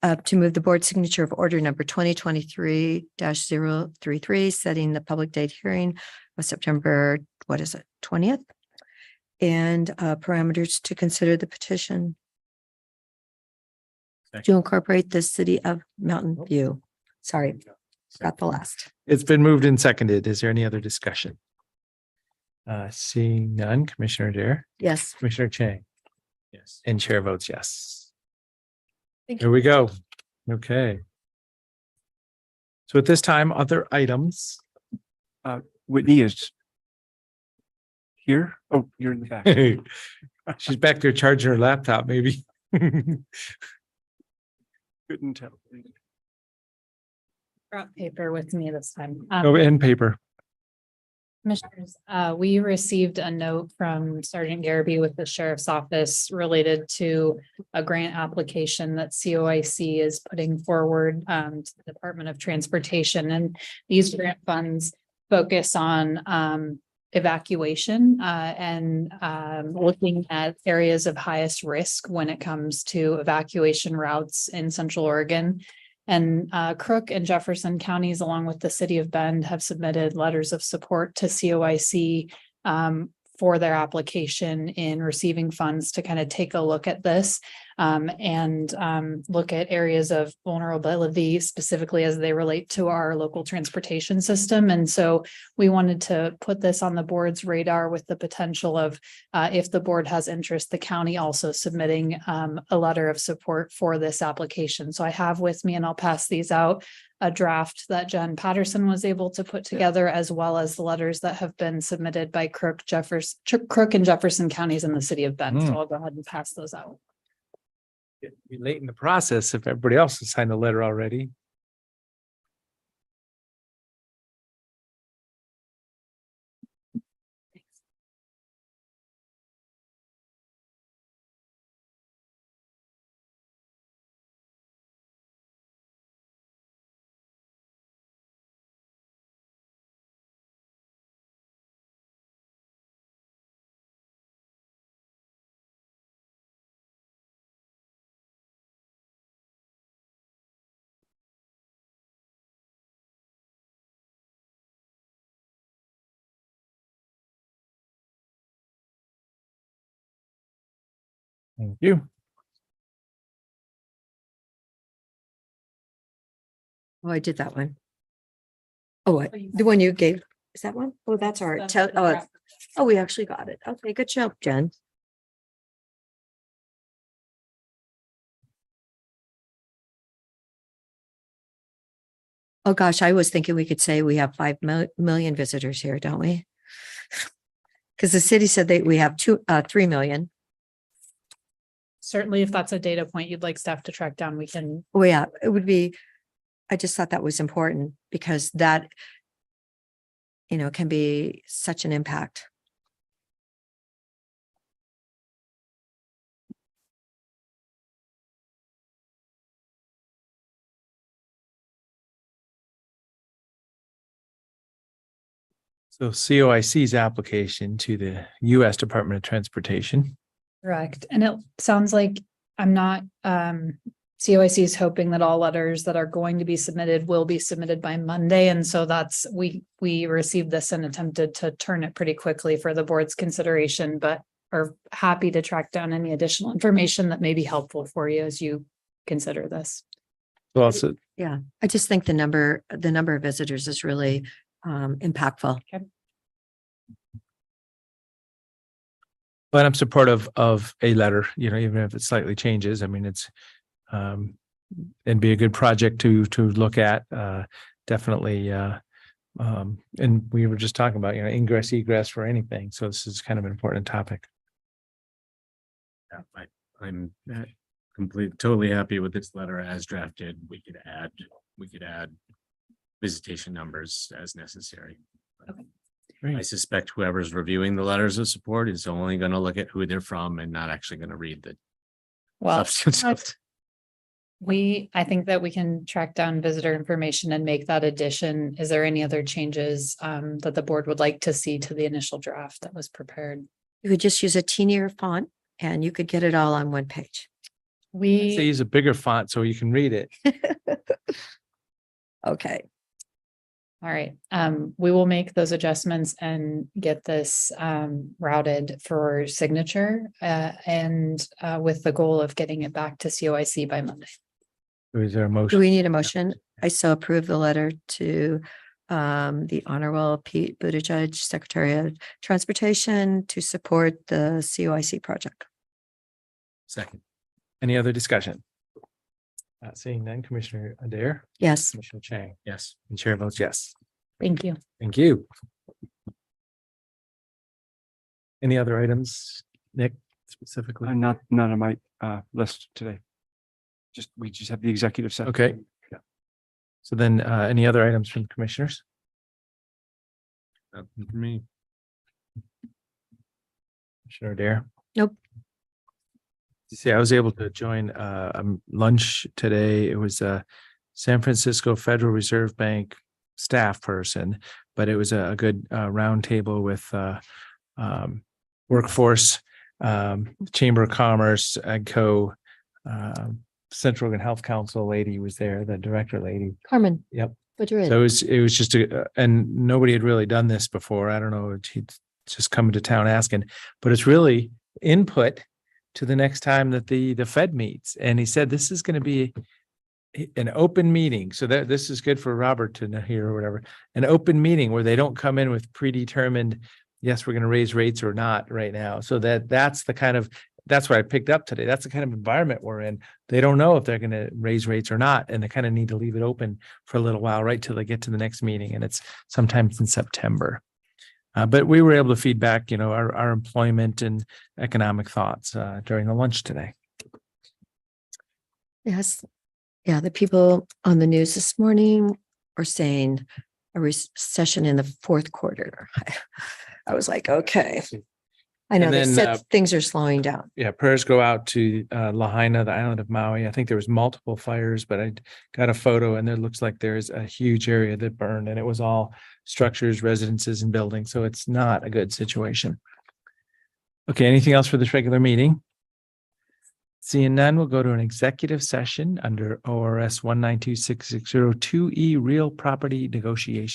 [SPEAKER 5] to move the board signature of order number 2023-033, setting the public date hearing of September, 20th? And parameters to consider the petition to incorporate the City of Mountain View. Sorry, got the last.
[SPEAKER 1] It's been moved and seconded. Is there any other discussion? Seeing none, Commissioner Dare,
[SPEAKER 5] Yes.
[SPEAKER 1] Commissioner Chang,
[SPEAKER 3] Yes.
[SPEAKER 1] and Chair votes yes.
[SPEAKER 13] Thank
[SPEAKER 1] Here we go. Okay. So at this time, other items.
[SPEAKER 10] Whitney is here. Oh, you're in the back.
[SPEAKER 1] She's back there charging her laptop, maybe.
[SPEAKER 10] Couldn't tell.
[SPEAKER 2] Brought paper with me this time.
[SPEAKER 1] Oh, and paper.
[SPEAKER 2] Commissioners, we received a note from Sergeant Garrity with the Sheriff's Office related to a grant application that COIC is putting forward to the Department of Transportation. And these grant funds focus on evacuation and looking at areas of highest risk when it comes to evacuation routes in Central Oregon. And Crook and Jefferson counties, along with the city of Bend, have submitted letters of support to COIC for their application in receiving funds to kind of take a look at this and look at areas of vulnerability specifically as they relate to our local transportation system. And so we wanted to put this on the board's radar with the potential of, if the board has interest, the county also submitting a letter of support for this application. So I have with me, and I'll pass these out, a draft that Jen Patterson was able to put together, as well as the letters that have been submitted by Crook and Jefferson counties in the city of Bend. So I'll go ahead and pass those out.
[SPEAKER 1] It'd be late in the process if everybody else has signed the letter already. Thank you.
[SPEAKER 5] Oh, I did that one. Oh, the one you gave, is that one? Oh, that's our, oh, we actually got it. Okay, good job, Jen. Oh, gosh, I was thinking we could say we have 5 million visitors here, don't we? Because the city said that we have 3 million.
[SPEAKER 2] Certainly, if that's a data point you'd like staff to track down, we can.
[SPEAKER 5] Oh, yeah, it would be, I just thought that was important because that, can be such an impact.
[SPEAKER 1] So COIC's application to the U.S. Department of Transportation.
[SPEAKER 2] Correct. And it sounds like I'm not, COIC is hoping that all letters that are going to be submitted will be submitted by Monday. And so we received this and attempted to turn it pretty quickly for the board's consideration, but are happy to track down any additional information that may be helpful for you as you consider this.
[SPEAKER 1] So also,
[SPEAKER 5] Yeah, I just think the number of visitors is really impactful.
[SPEAKER 2] Okay.
[SPEAKER 1] but I'm supportive of a letter, even if it slightly changes. I mean, it's and be a good project to look at. Definitely. And we were just talking about, ingress, egress for anything. So this is kind of an important topic.
[SPEAKER 3] Yeah, I'm totally happy with this letter as drafted. We could add visitation numbers as necessary.
[SPEAKER 2] Okay.
[SPEAKER 3] I suspect whoever's reviewing the letters of support is only going to look at who they're from and not actually going to read the
[SPEAKER 2] Well,
[SPEAKER 3] substance of it.
[SPEAKER 2] I think that we can track down visitor information and make that addition. Is there any other changes that the board would like to see to the initial draft that was prepared?
[SPEAKER 5] You could just use a teenier font and you could get it all on one page.
[SPEAKER 1] Say use a bigger font so you can read it.
[SPEAKER 5] Okay.
[SPEAKER 2] All right, we will make those adjustments and get this routed for signature and with the goal of getting it back to COIC by Monday.
[SPEAKER 1] Is there a
[SPEAKER 5] Do
[SPEAKER 1] motion?
[SPEAKER 5] we need a motion? I so approve the letter to the Honorable Pete Buttigieg, Secretary of Transportation, to support the COIC project.
[SPEAKER 3] Second.
[SPEAKER 1] Any other discussion? Not seeing none. Commissioner Adair,
[SPEAKER 5] Yes.
[SPEAKER 1] Commissioner Chang,
[SPEAKER 3] Yes.
[SPEAKER 1] and Chair votes yes.
[SPEAKER 2] Thank you.
[SPEAKER 1] Thank you. Any other items, Nick, specifically?
[SPEAKER 10] Not none on my list today. We just have the executive session.
[SPEAKER 1] Okay.
[SPEAKER 10] Yeah.
[SPEAKER 1] So then, any other items from commissioners?
[SPEAKER 3] Nothing for me.
[SPEAKER 1] Commissioner Adair?
[SPEAKER 5] Nope.
[SPEAKER 1] See, I was able to join lunch today. It was a San Francisco Federal Reserve Bank staff person, but it was a good roundtable with workforce, Chamber of Commerce, AGCO, Central Oregon Health Council lady was there, the director lady.
[SPEAKER 5] Carmen.
[SPEAKER 1] Yep.
[SPEAKER 5] Madrid.
[SPEAKER 1] So it was just and nobody had really done this before. I don't know. He's just coming to town asking, but it's really input to the next time that the Fed meets. And he said, this is going to be an open meeting. So that this is good for Robert to hear or whatever, an open meeting where they don't come in with predetermined, yes, we're going to raise rates or not right now. So that's what I picked up today. That's the kind of environment we're in. They don't know if they're going to raise rates or not. And they kind of need to leave it open for a little while, right till they get to the next meeting. And it's sometimes in September. But we were able to feed back, our employment and economic thoughts during the lunch today.
[SPEAKER 5] Yes. Yeah, the people on the news this morning are saying a recession in the fourth quarter. I was like, okay. I know
[SPEAKER 1] And
[SPEAKER 5] they
[SPEAKER 1] then,
[SPEAKER 5] said things are slowing down.
[SPEAKER 1] Yeah, prayers go out to Lahaina, the island of Maui. I think there was multiple fires, but I got a photo and there looks like there's a huge area that burned and it was all structures, residences and buildings. So it's not a good situation. Okay, anything else for this regular meeting? Seeing none, we'll go to an executive session under ORS 1926602E, real property negotiation.